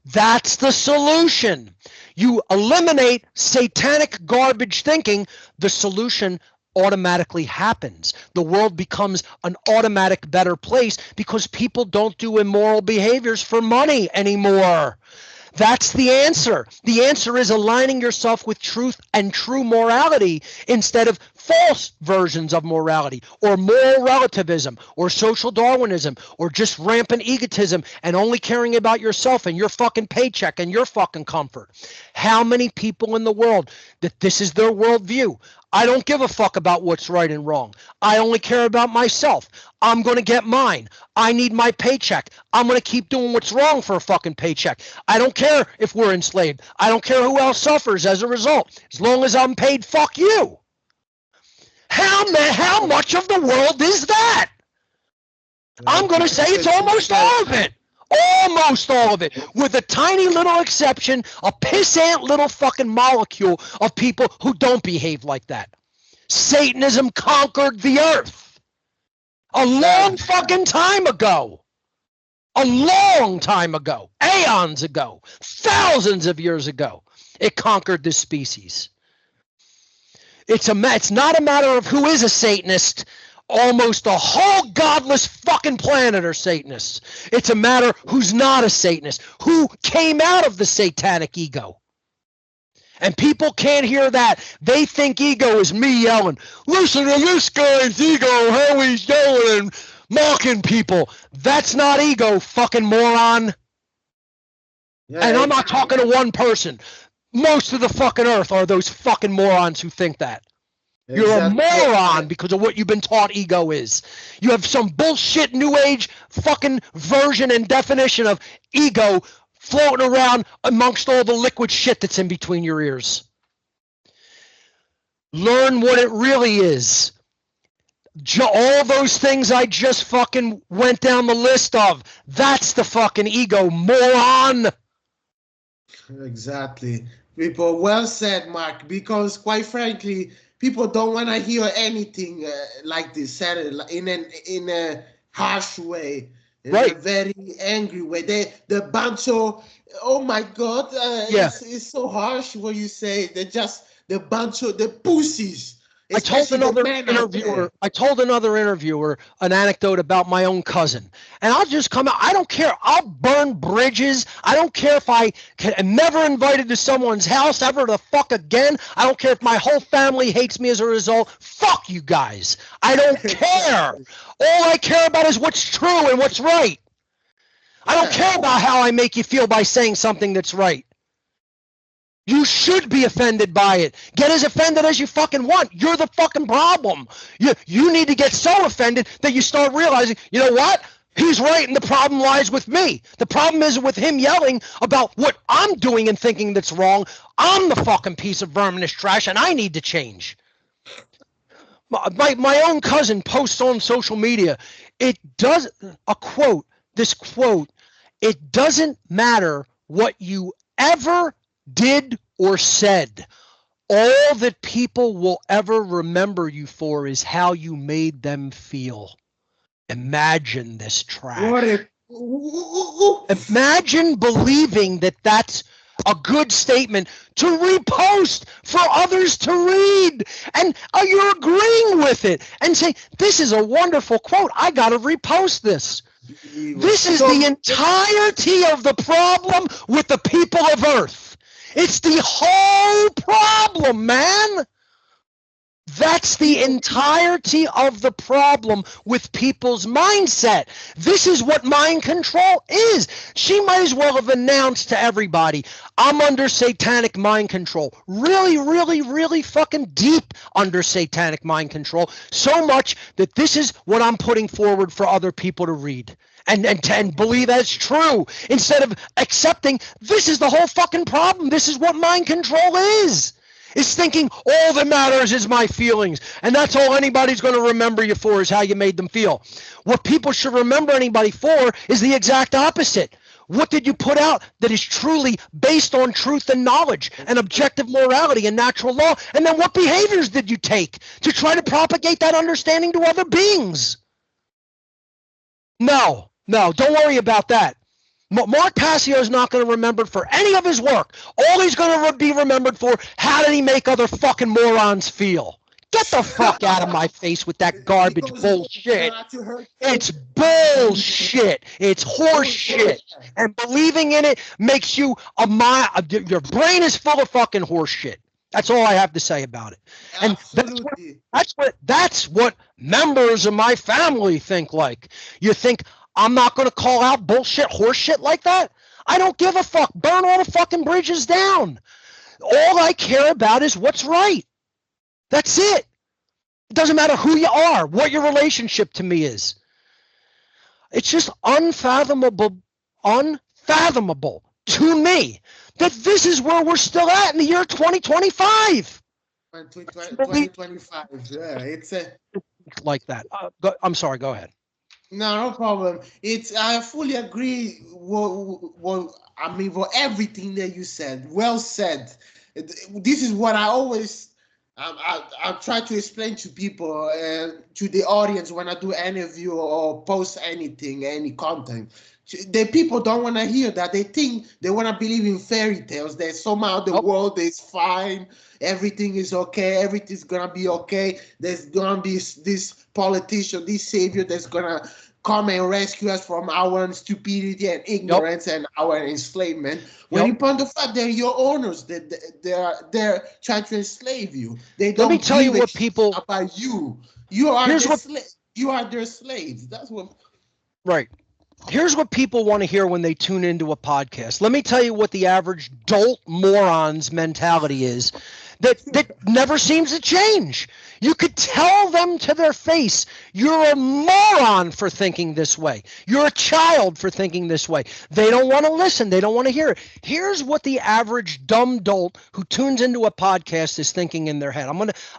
That's the solution. You eliminate satanic garbage thinking, the solution automatically happens. The world becomes an automatic better place because people don't do immoral behaviors for money anymore. That's the answer. The answer is aligning yourself with truth and true morality instead of false versions of morality or moral relativism or social Darwinism or just rampant egotism and only caring about yourself and your fucking paycheck and your fucking comfort. How many people in the world that this is their worldview? I don't give a fuck about what's right and wrong. I only care about myself. I'm going to get mine. I need my paycheck. I'm going to keep doing what's wrong for a fucking paycheck. I don't care if we're enslaved. I don't care who else suffers as a result. As long as I'm paid, fuck you. How much of the world is that? I'm going to say it's almost all of it. Almost all of it, with a tiny little exception, a pissant little fucking molecule of people who don't behave like that. Satanism conquered the earth a long fucking time ago. A long time ago, aeons ago, thousands of years ago, it conquered this species. It's not a matter of who is a Satanist. Almost the whole godless fucking planet are Satanists. It's a matter who's not a Satanist, who came out of the satanic ego. And people can't hear that. They think ego is me yelling, listen to this guy's ego, how he's yelling and mocking people. That's not ego, fucking moron. Yeah, and I'm not talking to one person. Most of the fucking earth are those fucking morons who think that. Exactly. You're a moron because of what you've been taught ego is. You have some bullshit new age fucking version and definition of ego floating around amongst all the liquid shit that's in between your ears. Learn what it really is. All those things I just fucking went down the list of. That's the fucking ego, moron. Exactly. People, well said, Mark, because quite frankly, people don't want to hear anything like this said in a harsh way. In a very angry way. The bunch of, oh my God, it's so harsh what you say. They're just the bunch of the pussies. I told another interviewer an anecdote about my own cousin, and I'll just come out. I don't care. I'll burn bridges. I don't care if I'm never invited to someone's house ever the fuck again. I don't care if my whole family hates me as a result. Fuck you guys. I don't care. All I care about is what's true and what's right. I don't care about how I make you feel by saying something that's right. You should be offended by it. Get as offended as you fucking want. You're the fucking problem. You need to get so offended that you start realizing, you know what? He's right and the problem lies with me. The problem isn't with him yelling about what I'm doing and thinking that's wrong. I'm the fucking piece of verminous trash and I need to change. My own cousin posts on social media, it doesn't matter what you ever did or said. All that people will ever remember you for is how you made them feel. Imagine this trash. Imagine believing that that's a good statement to repost for others to read, and you're agreeing with it and say, this is a wonderful quote, I gotta repost this. This is the entirety of the problem with the people of Earth. It's the whole problem, man. That's the entirety of the problem with people's mindset. This is what mind control is. She might as well have announced to everybody, I'm under satanic mind control. Really, really, really fucking deep under satanic mind control. So much that this is what I'm putting forward for other people to read. And believe that's true, instead of accepting this is the whole fucking problem. This is what mind control is thinking all that matters is my feelings, and that's all anybody's going to remember you for is how you made them feel. What people should remember anybody for is the exact opposite. What did you put out that is truly based on truth and knowledge and objective morality and natural law? And then what behaviors did you take to try to propagate that understanding to other beings? No, don't worry about that. Mark Passio is not going to remember for any of his work. All he's going to be remembered for, how did he make other fucking morons feel? Get the fuck out of my face with that garbage bullshit. It's bullshit. It's horse shit. And believing in it makes you your brain is full of fucking horse shit. That's all I have to say about it. And that's what members of my family think like. You think I'm not going to call out bullshit, horse shit like that? I don't give a fuck. Burn all the fucking bridges down. All I care about is what's right. That's it. It doesn't matter who you are, what your relationship to me is. It's just unfathomable to me that this is where we're still at in the year 2025. 2025, yeah. It's like that. I'm sorry, go ahead. No, no problem. It's I fully agree. Well, I mean, for everything that you said, well said. This is what I always I try to explain to people, to the audience when I do interview or post anything, any content. The people don't want to hear that. They think they want to believe in fairy tales. That somehow the Nope. world is fine, everything is okay, everything's gonna be okay. There's gonna be this politician, this savior that's gonna come and rescue us from our stupidity and Yep. ignorance and our enslavement. When Yep. you point the fact they're your owners, that they're trying to enslave you. They Let me don't tell you give a what shit people. about you. You are Here's the what. slave. You are their slaves. That's what. Right. Here's what people want to hear when they tune into a podcast. Let me tell you what the average dolt moron's mentality is that never seems to change. You could tell them to their face, you're a moron for thinking this way. You're a child for thinking this way. They don't want to listen. They don't want to hear it. Here's what the average dumb dolt who tunes into a podcast is thinking in their head.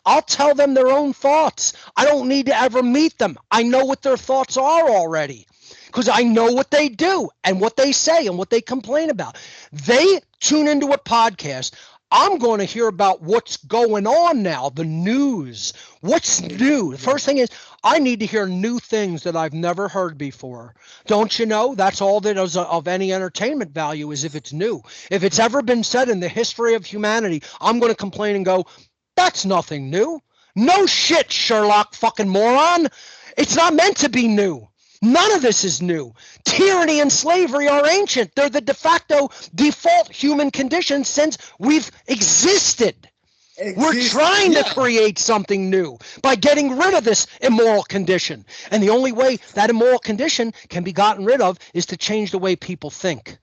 I'll tell them their own thoughts. I don't need to ever meet them. I know what their thoughts are already, because I know what they do and what they say and what they complain about. They tune into a podcast. I'm going to hear about what's going on now, the news. What's new? The first thing is, I need to hear new things that I've never heard before. Don't you know? That's all that is of any entertainment value, is if it's new. If it's ever been said in the history of humanity, I'm going to complain and go, that's nothing new. No shit, Sherlock fucking moron. It's not meant to be new. None of this is new. Tyranny and slavery are ancient. They're the de facto default human conditions since we've existed. We're trying to create something new by getting rid of this immoral condition. And the only way that immoral condition can be gotten rid of is to change the way people think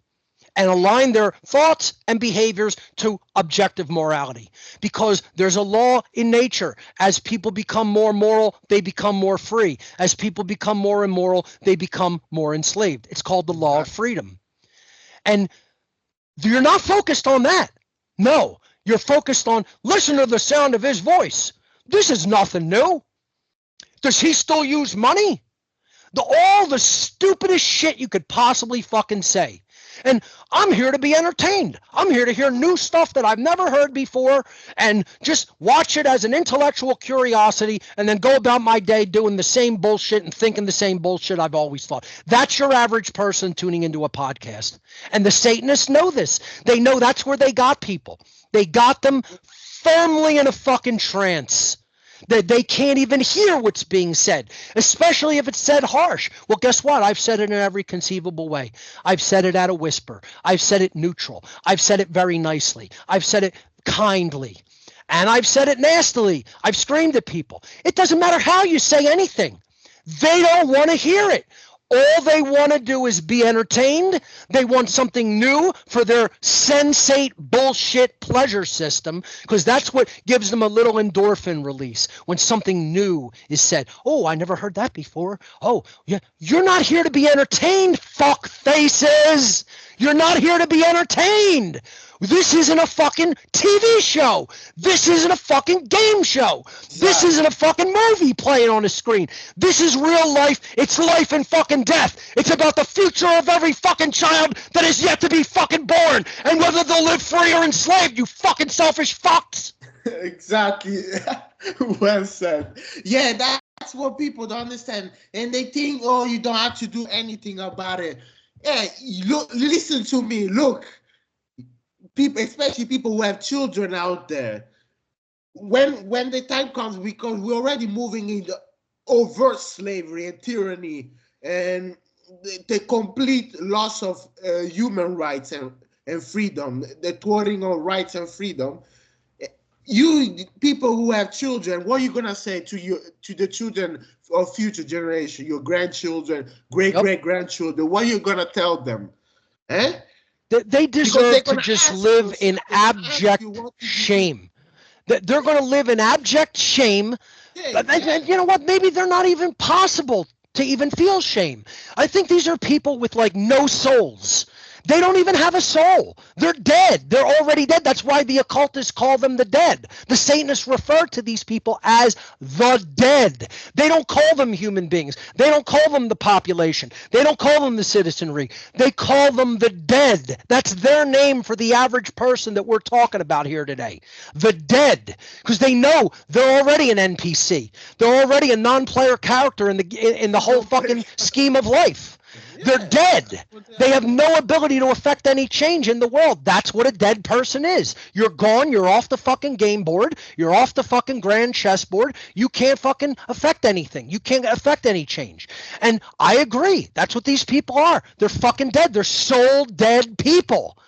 and align their thoughts and behaviors to objective morality. Because there's a law in nature. As people become more moral, they become more free. As people become more immoral, they become more enslaved. It's called the law of freedom. And you're not focused on that. No, you're focused on, listen to the sound of his voice. This is nothing new. Does he still use money? All the stupidest shit you could possibly fucking say. And I'm here to be entertained. I'm here to hear new stuff that I've never heard before and just watch it as an intellectual curiosity and then go about my day doing the same bullshit and thinking the same bullshit I've always thought. That's your average person tuning into a podcast. And the Satanists know this. They know that's where they got people. They got them firmly in a fucking trance. They can't even hear what's being said, especially if it's said harsh. Well, guess what? I've said it in every conceivable way. I've said it at a whisper. I've said it neutral. I've said it very nicely. I've said it kindly. And I've said it nastily. I've screamed at people. It doesn't matter how you say anything. They don't want to hear it. All they want to do is be entertained. They want something new for their sensate bullshit pleasure system, because that's what gives them a little endorphin release when something new is said. Oh, I never heard that before. Oh, yeah. You're not here to be entertained, fuck faces. You're not here to be entertained. This isn't a fucking TV show. This isn't a fucking game show. This isn't a fucking movie playing on a screen. This is real life. It's life and fucking death. It's about the future of every fucking child that is yet to be fucking born and whether they'll live free or enslaved, you fucking selfish fucks. Exactly. Well said. Yeah, that's what people don't understand. And they think, oh, you don't have to do anything about it. Yeah, look, listen to me. Look, people, especially people who have children out there, when the time comes, because we're already moving into overt slavery and tyranny and the complete loss of human rights and freedom, the thwarting of rights and freedom. You people who have children, what are you gonna say to the children of future generation, your grandchildren, great grandchildren? What are you gonna tell them? Eh? They deserve to just live in abject shame. They're going to live in abject shame. And you know what? Maybe they're not even possible to even feel shame. I think these are people with like no souls. They don't even have a soul. They're dead. They're already dead. That's why the occultists call them the dead. The Satanists refer to these people as the dead. They don't call them human beings. They don't call them the population. They don't call them the citizenry. They call them the dead. That's their name for the average person that we're talking about here today. The dead. Because they know they're already an NPC. They're already a non-player character in the whole fucking scheme of life. They're dead. They have no ability to affect any change in the world. That's what a dead person is. You're gone. You're off the fucking game board. You're off the fucking grand chessboard. You can't fucking affect anything. You can't affect any change. And I agree. That's what these people are. They're fucking dead. They're soul dead people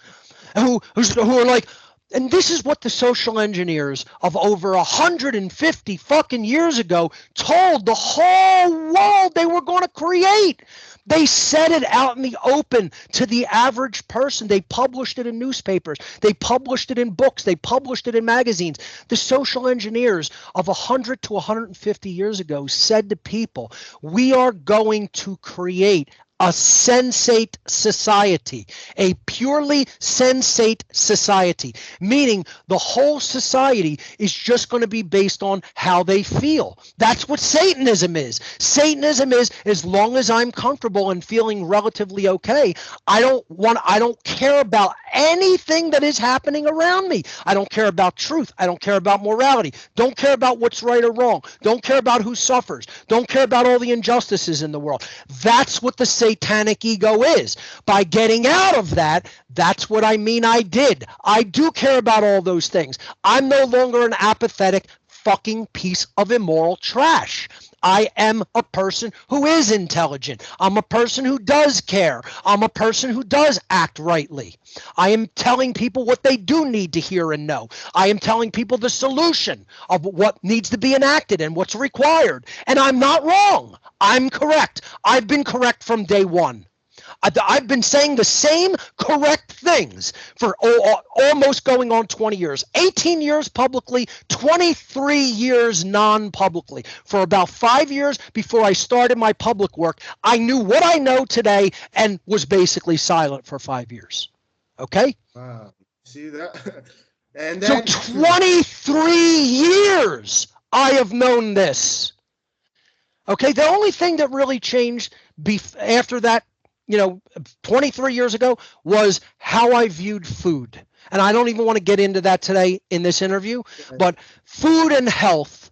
who are like, and this is what the social engineers of over 150 fucking years ago told the whole world they were going to create. They said it out in the open to the average person. They published it in newspapers. They published it in books. They published it in magazines. The social engineers of 100 to 150 years ago said to people, we are going to create a sensate society, a purely sensate society, meaning the whole society is just going to be based on how they feel. That's what Satanism is. Satanism is, as long as I'm comfortable and feeling relatively okay, I don't care about anything that is happening around me. I don't care about truth. I don't care about morality. Don't care about what's right or wrong. Don't care about who suffers. Don't care about all the injustices in the world. That's what the satanic ego is. By getting out of that, that's what I mean I did. I do care about all those things. I'm no longer an apathetic fucking piece of immoral trash. I am a person who is intelligent. I'm a person who does care. I'm a person who does act rightly. I am telling people what they do need to hear and know. I am telling people the solution of what needs to be enacted and what's required. And I'm not wrong. I'm correct. I've been correct from day one. I've been saying the same correct things for almost going on 20 years, 18 years publicly, 23 years non-publicly. For about 5 years before I started my public work, I knew what I know today and was basically silent for 5 years. Okay? Wow. See that? And then, so 23 years I have known this. Okay? The only thing that really changed after that, 23 years ago, was how I viewed food. And I don't even want to get into that today in this interview, but food and health,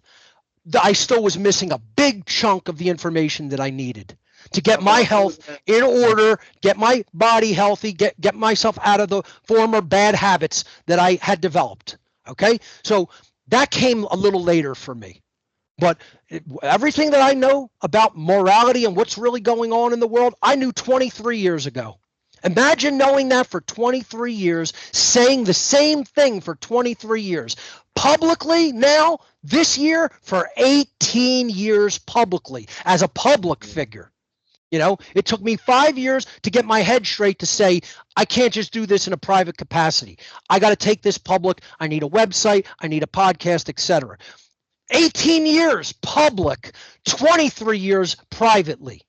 I still was missing a big chunk of the information that I needed to get my health in order, get my body healthy, get myself out of the former bad habits that I had developed. Okay? So that came a little later for me. But everything that I know about morality and what's really going on in the world, I knew 23 years ago. Imagine knowing that for 23 years, saying the same thing for 23 years. Publicly now, this year, for 18 years publicly, as a public figure. It took me 5 years to get my head straight to say, I can't just do this in a private capacity. I got to take this public. I need a website. I need a podcast, etc. 18 years public, 23 years privately.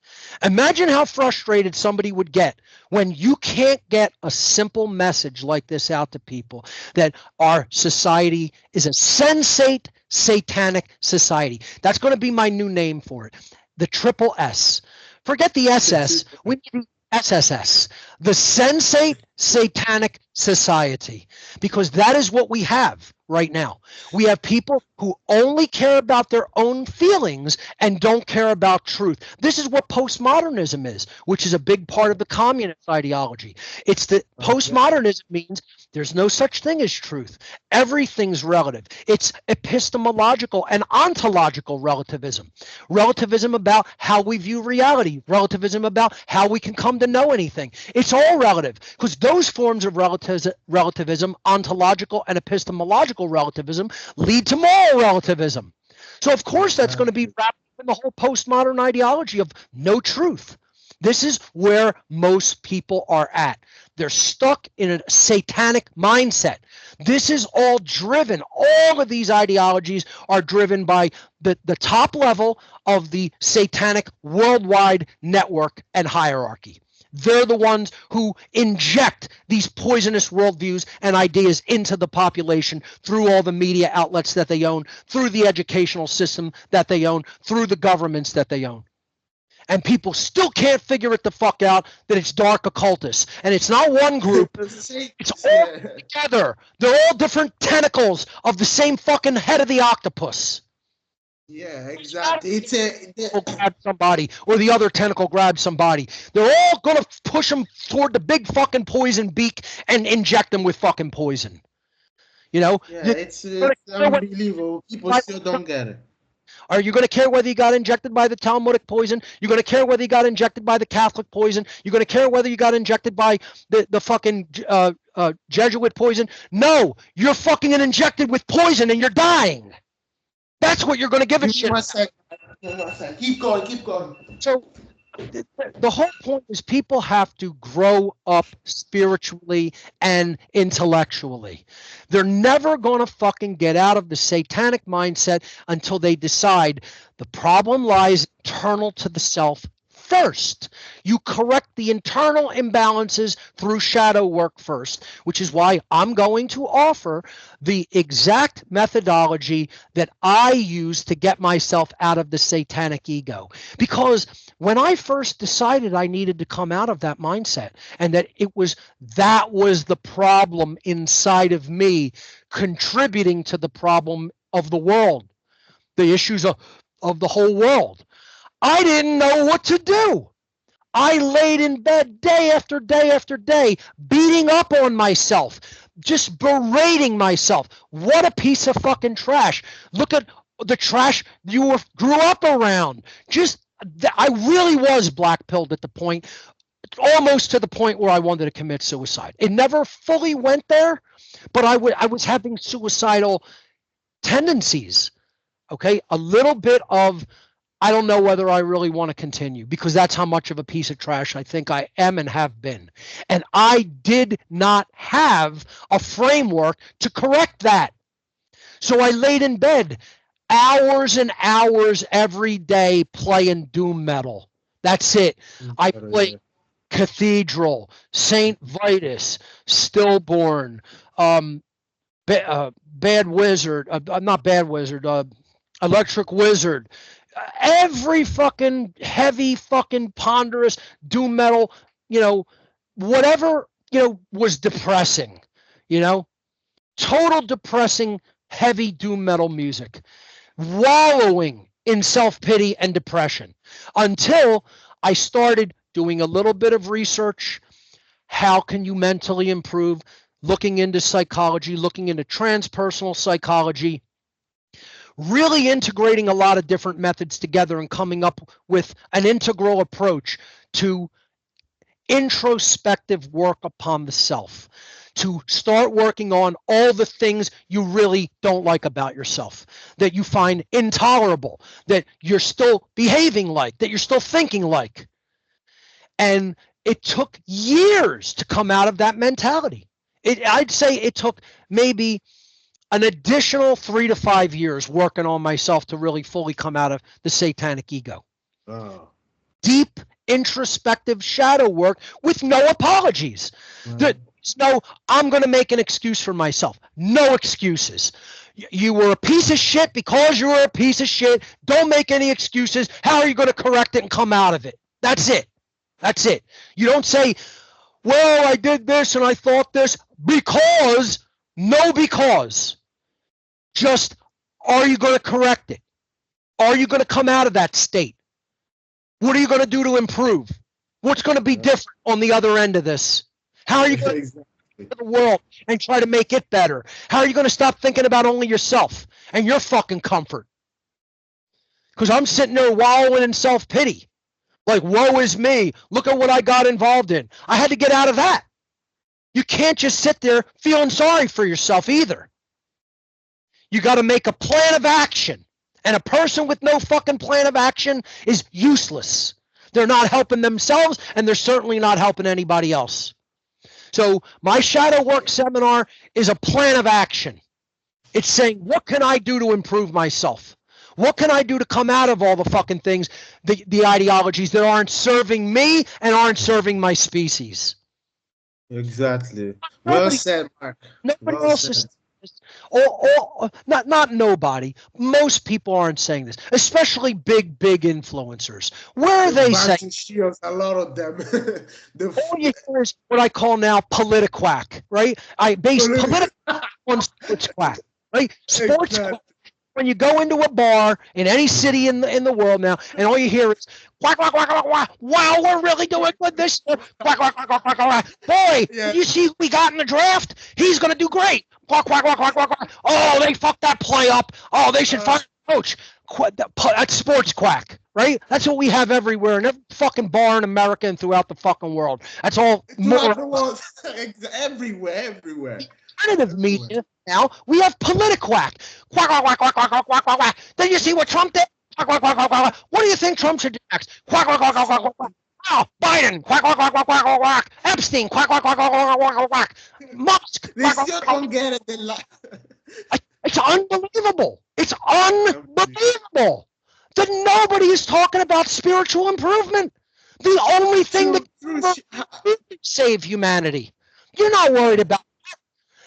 Imagine how frustrated somebody would get when you can't get a simple message like this out to people, that our society is a sensate, satanic society. That's going to be my new name for it. The triple S. Forget the SS. We need the SSS. The sensate, satanic society. Because that is what we have right now. We have people who only care about their own feelings and don't care about truth. This is what postmodernism is, which is a big part of the communist ideology. It's that postmodernism means there's no such thing as truth. Everything's relative. It's epistemological and ontological relativism. Relativism about how we view reality. Relativism about how we can come to know anything. It's all relative, because those forms of relativism, ontological and epistemological relativism, lead to moral relativism. So of course that's going to be wrapped in the whole postmodern ideology of no truth. This is where most people are at. They're stuck in a satanic mindset. This is all driven, all of these ideologies are driven by the top level of the satanic worldwide network and hierarchy. They're the ones who inject these poisonous worldviews and ideas into the population through all the media outlets that they own, through the educational system that they own, through the governments that they own. And people still can't figure it the fuck out that it's dark occultists. And it's not one group. It's all together. They're all different tentacles of the same fucking head of the octopus. Yeah, exactly. It's grab somebody, or the other tentacle grabs somebody. They're all going to push them toward the big fucking poison beak and inject them with fucking poison. You know? Yeah, it's unbelievable. People still don't get it. Are you going to care whether you got injected by the Talmudic poison? You're going to care whether you got injected by the Catholic poison? You're going to care whether you got injected by the fucking Jesuit poison? No, you're fucking injected with poison and you're dying. That's what you're going to give a shit. Keep going. So the whole point is people have to grow up spiritually and intellectually. They're never going to fucking get out of the satanic mindset until they decide the problem lies internal to the self first. You correct the internal imbalances through shadow work first, which is why I'm going to offer the exact methodology that I use to get myself out of the satanic ego. Because when I first decided I needed to come out of that mindset, and that was the problem inside of me contributing to the problem of the world, the issues of the whole world, I didn't know what to do. I laid in bed day after day after day, beating up on myself, just berating myself. What a piece of fucking trash. Look at the trash you grew up around. I really was black-pilled at the point, almost to the point where I wanted to commit suicide. It never fully went there, but I was having suicidal tendencies, okay? A little bit of, I don't know whether I really want to continue, because that's how much of a piece of trash I think I am and have been. And I did not have a framework to correct that. So I laid in bed hours and hours every day playing doom metal. That's it. I played Cathedral, Saint Vitus, Stillborn, Bad Wizard, not Bad Wizard, Electric Wizard. Every fucking heavy, fucking ponderous doom metal, whatever, was depressing, total depressing, heavy doom metal music, wallowing in self-pity and depression, until I started doing a little bit of research. How can you mentally improve? Looking into psychology, looking into transpersonal psychology, really integrating a lot of different methods together and coming up with an integral approach to introspective work upon the self, to start working on all the things you really don't like about yourself, that you find intolerable, that you're still behaving like, that you're still thinking like. And it took years to come out of that mentality. I'd say it took maybe an additional 3 to 5 years working on myself to really fully come out of the satanic ego. Oh. Deep introspective shadow work with no apologies. No, I'm going to make an excuse for myself. No excuses. You were a piece of shit because you were a piece of shit. Don't make any excuses. How are you going to correct it and come out of it? That's it. That's it. You don't say, well, I did this and I thought this because. No because. Just, are you going to correct it? Are you going to come out of that state? What are you going to do to improve? What's going to be different on the other end of this? How are you going to look at the world and try to make it better? How are you going to stop thinking about only yourself and your fucking comfort? Because I'm sitting there wallowing in self-pity. Like, woe is me. Look at what I got involved in. I had to get out of that. You can't just sit there feeling sorry for yourself either. You got to make a plan of action. And a person with no fucking plan of action is useless. They're not helping themselves, and they're certainly not helping anybody else. So my shadow work seminar is a plan of action. It's saying, what can I do to improve myself? What can I do to come out of all the fucking things, the ideologies that aren't serving me and aren't serving my species? Exactly. Well Nobody, said, Mark. nobody Well else is said. saying this. Or not nobody. Most people aren't saying this, especially big influencers. Where are The they saying? bunch of shields, a lot of them. All you hear is what I call now politiquack, right? I base political on sports quack, right? Sports quack. Exactly. When you go into a bar in any city in the world now, and all you hear is quack quack quack quack quack. Wow, we're really doing good this year. Quack quack quack quack quack quack. Boy, Yeah. did you see who we got in the draft? He's gonna do great. Quack quack quack quack quack quack. Oh, they fucked that play up. Oh, they should fire the coach. That's sports quack, right? That's what we have everywhere in every fucking bar in America and throughout the fucking world. That's all. Throughout the world, everywhere. Alternative media now, we have politiquack. Quack, quack, quack, quack, quack, quack, quack, quack, quack. Then you see what Trump did? Quack, quack, quack, quack, quack. What do you think Trump should do next? Quack, quack, quack, quack, quack, quack, quack. Oh, Biden, quack, quack, quack, quack, quack, quack, quack. Epstein, quack, quack, quack, quack, quack, quack, quack, quack. Musk, They quack, quack, still quack, quack. don't get it. They lie. It's unbelievable. It's unbelievable that nobody is talking about spiritual improvement. The only thing that can save humanity. You're not worried about it.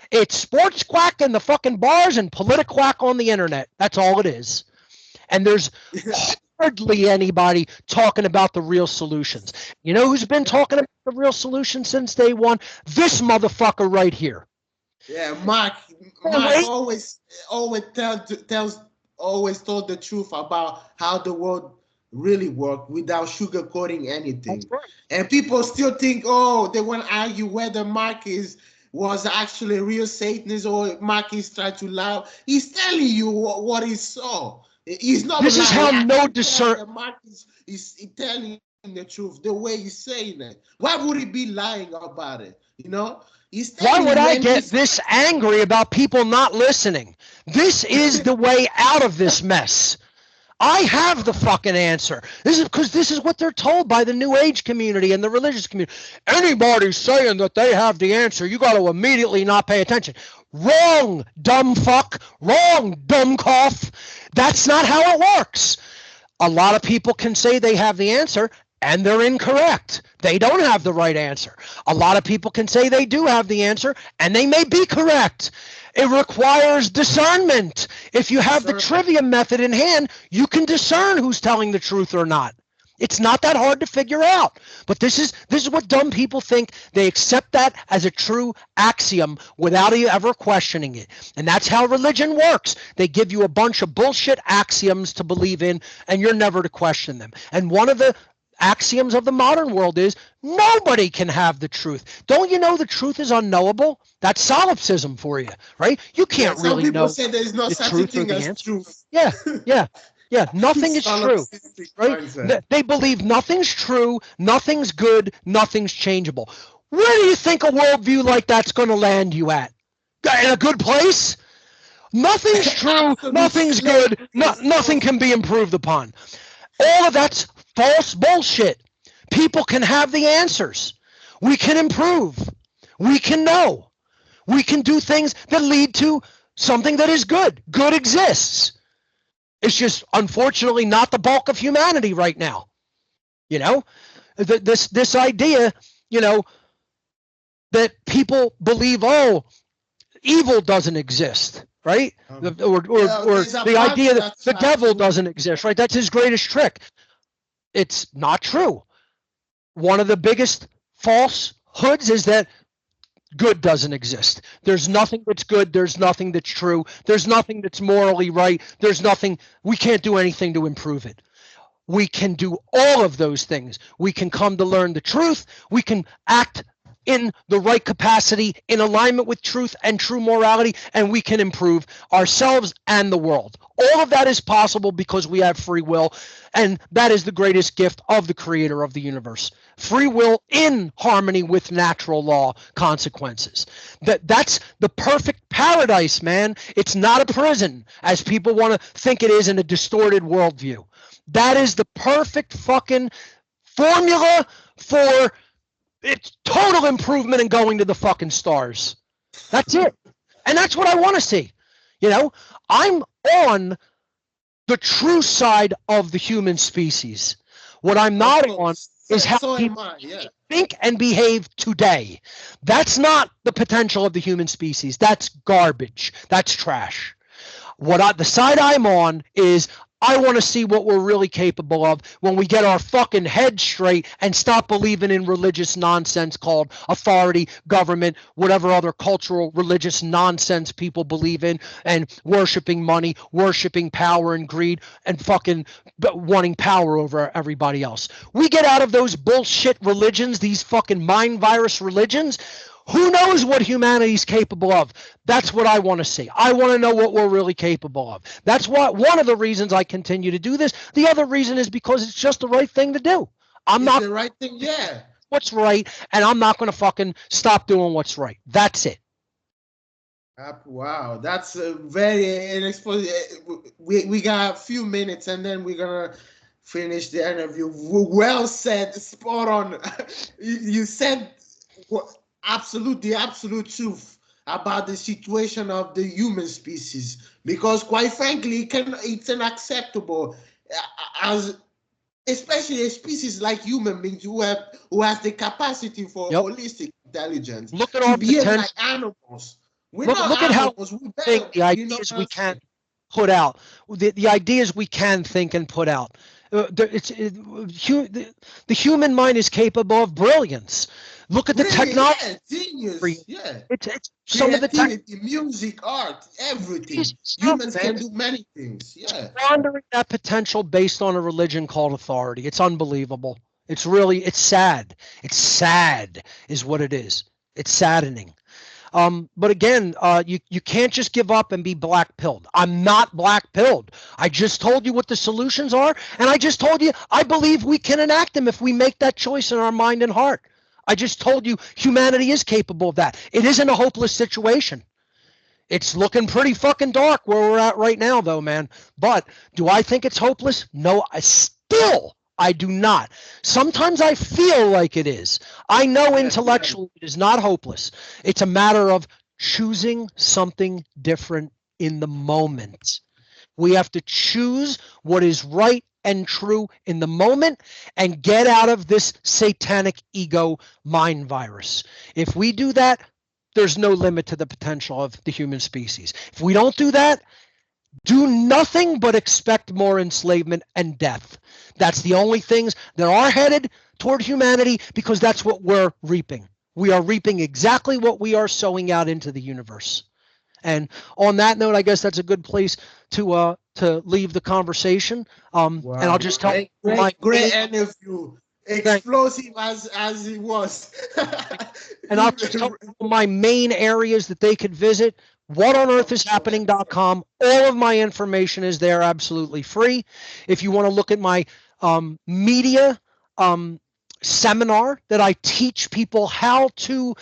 It's sports quack in the fucking bars and politiquack on the internet. That's all it is. And there's hardly anybody talking about the real solutions. You know who's been talking about the real solution since day one? This motherfucker right here. Yeah, Mark always told the truth about how the world really worked without sugarcoating anything. Right. And people still think, oh, they want to argue whether Mark was actually a real Satanist or Mark is trying to lie. He's telling you what he saw. He's not. This is how no discern. Mark is telling the truth the way he's saying it. Why would he be lying about it? You know. Why would I get this angry about people not listening? This is the way out of this mess. I have the fucking answer. This is because this is what they're told by the New Age community and the religious community. Anybody saying that they have the answer, you got to immediately not pay attention. Wrong, dumb fuck. Wrong, dumb cough. That's not how it works. A lot of people can say they have the answer, and they're incorrect. They don't have the right answer. A lot of people can say they do have the answer, and they may be correct. It requires discernment. If you have the trivia method in hand, you can discern who's telling the truth or not. It's not that hard to figure out. But this is what dumb people think. They accept that as a true axiom without ever questioning it. And that's how religion works. They give you a bunch of bullshit axioms to believe in, and you're never to question them. And one of the axioms of the modern world is nobody can have the truth. Don't you know the truth is unknowable? That's solipsism for you, right? You can't really know say there's no the such truth thing or the as answer. truth. Yeah. Nothing is true, right? They believe nothing's true, nothing's good, nothing's changeable. Where do you think a worldview like that's going to land you at? In a good place? Nothing's true, nothing's good, nothing can be improved upon. All of that's false bullshit. People can have the answers. We can improve. We can know. We can do things that lead to something that is good. Good exists. It's just unfortunately not the bulk of humanity right now. You know, this idea, you know, that people believe, oh, evil doesn't exist, right? Or the idea that the devil doesn't exist, right? That's his greatest trick. It's not true. One of the biggest falsehoods is that good doesn't exist. There's nothing that's good. There's nothing that's true. There's nothing that's morally right. There's nothing. We can't do anything to improve it. We can do all of those things. We can come to learn the truth. We can act in the right capacity, in alignment with truth and true morality, and we can improve ourselves and the world. All of that is possible because we have free will, and that is the greatest gift of the creator of the universe. Free will in harmony with natural law consequences. That's the perfect paradise, man. It's not a prison, as people want to think it is in a distorted worldview. That is the perfect fucking formula for it's total improvement in going to the fucking stars. That's it. And that's what I want to see. You know, I'm on the true side of the human species. What I'm Of not on course. is how So am people I. Yeah. think and behave today. That's not the potential of the human species. That's garbage. That's trash. The side I'm on is I want to see what we're really capable of when we get our fucking head straight and stop believing in religious nonsense called authority, government, whatever other cultural religious nonsense people believe in, and worshiping money, worshiping power and greed, and fucking wanting power over everybody else. We get out of those bullshit religions, these fucking mind virus religions. Who knows what humanity's capable of? That's what I want to see. I want to know what we're really capable of. That's one of the reasons I continue to do this. The other reason is because it's just the right thing to do. I'm It's not the right thing. Yeah. what's right, and I'm not going to fucking stop doing what's right. That's it. Wow, that's a very inexposed. We got a few minutes, and then we're gonna finish the interview. Well said, spot on. You said the absolute truth about the situation of the human species, because quite frankly, it's unacceptable as especially a species like human beings who has the capacity for Yep. holistic intelligence Look at to our behave potential. like animals. We're Look, not look at how animals. We think better, the you know ideas what we I'm can saying? put out, the ideas we can think and put out. The human mind is capable of brilliance. Look at the Brilliant, technology. yeah, genius, yeah. It's some of the tech Creativity, music, art, everything. stuff, Humans man. can do many things, yeah. Squandering that potential based on a religion called authority. It's unbelievable. It's sad. It's sad, is what it is. It's saddening. But again, you can't just give up and be black pilled. I'm not black pilled. I just told you what the solutions are, and I just told you I believe we can enact them if we make that choice in our mind and heart. I just told you humanity is capable of that. It isn't a hopeless situation. It's looking pretty fucking dark where we're at right now, though, man. But do I think it's hopeless? No, I do not. Sometimes I feel like it is. I know Yeah. intellectually it is not hopeless. It's a matter of choosing something different in the moment. We have to choose what is right and true in the moment and get out of this satanic ego mind virus. If we do that, there's no limit to the potential of the human species. If we don't do that, do nothing but expect more enslavement and death. That's the only things that are headed toward humanity because that's what we're reaping. We are reaping exactly what we are sowing out into the universe. And on that note, I guess that's a good place to leave the conversation. And I'll Wow. just tell Great, my great interview. thank, Explosive as it was. and I'll just tell my main areas that they could visit. Of course. Whatonearthishappening.com. All of my information is there, absolutely free. If you want to look at my media seminar that I teach people how to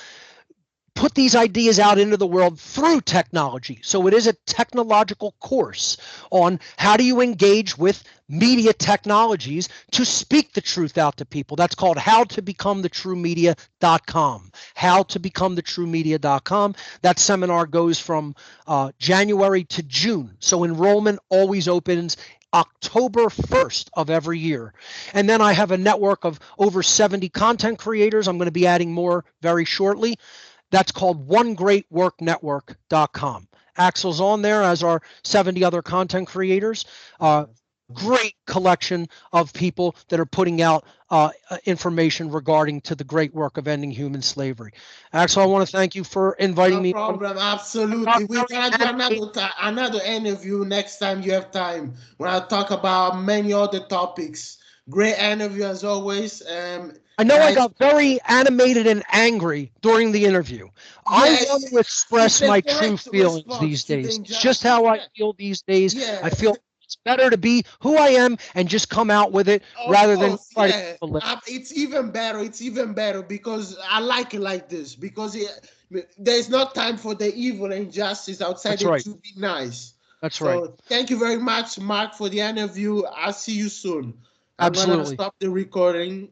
put these ideas out into the world through technology. So it is a technological course on how do you engage with media technologies to speak the truth out to people. That's called howtobecomethitruemedia.com. Howtobecomethitruemedia.com. That seminar goes from January to June. So enrollment always opens October 1st of every year. And then I have a network of over 70 content creators. I'm going to be adding more very shortly. That's called onegreatworknetwork.com. Axel's on there, as are 70 other content creators. Great collection of people that are putting out information regarding to the great work of ending human slavery. Axel, I want to thank you for inviting No me on. problem. Absolutely. We're gonna do another interview next time you have time. When I talk about many other topics. Great interview as always. I know I Guys, got very animated and angry during the interview. I yeah, want to express it's a my true correct feelings response these to the days. It's just injustice. how I Yeah, feel these days. I yeah. feel it's better to be who I am and just come out with it Of rather than course, try to yeah. keep a lip. It's even better. It's even better because I like it like this because there's not time for the evil and injustice outside That's it right. to be nice. That's right. So thank you very much, Mark, for the interview. I'll see you soon. I'm gonna Absolutely. stop the recording.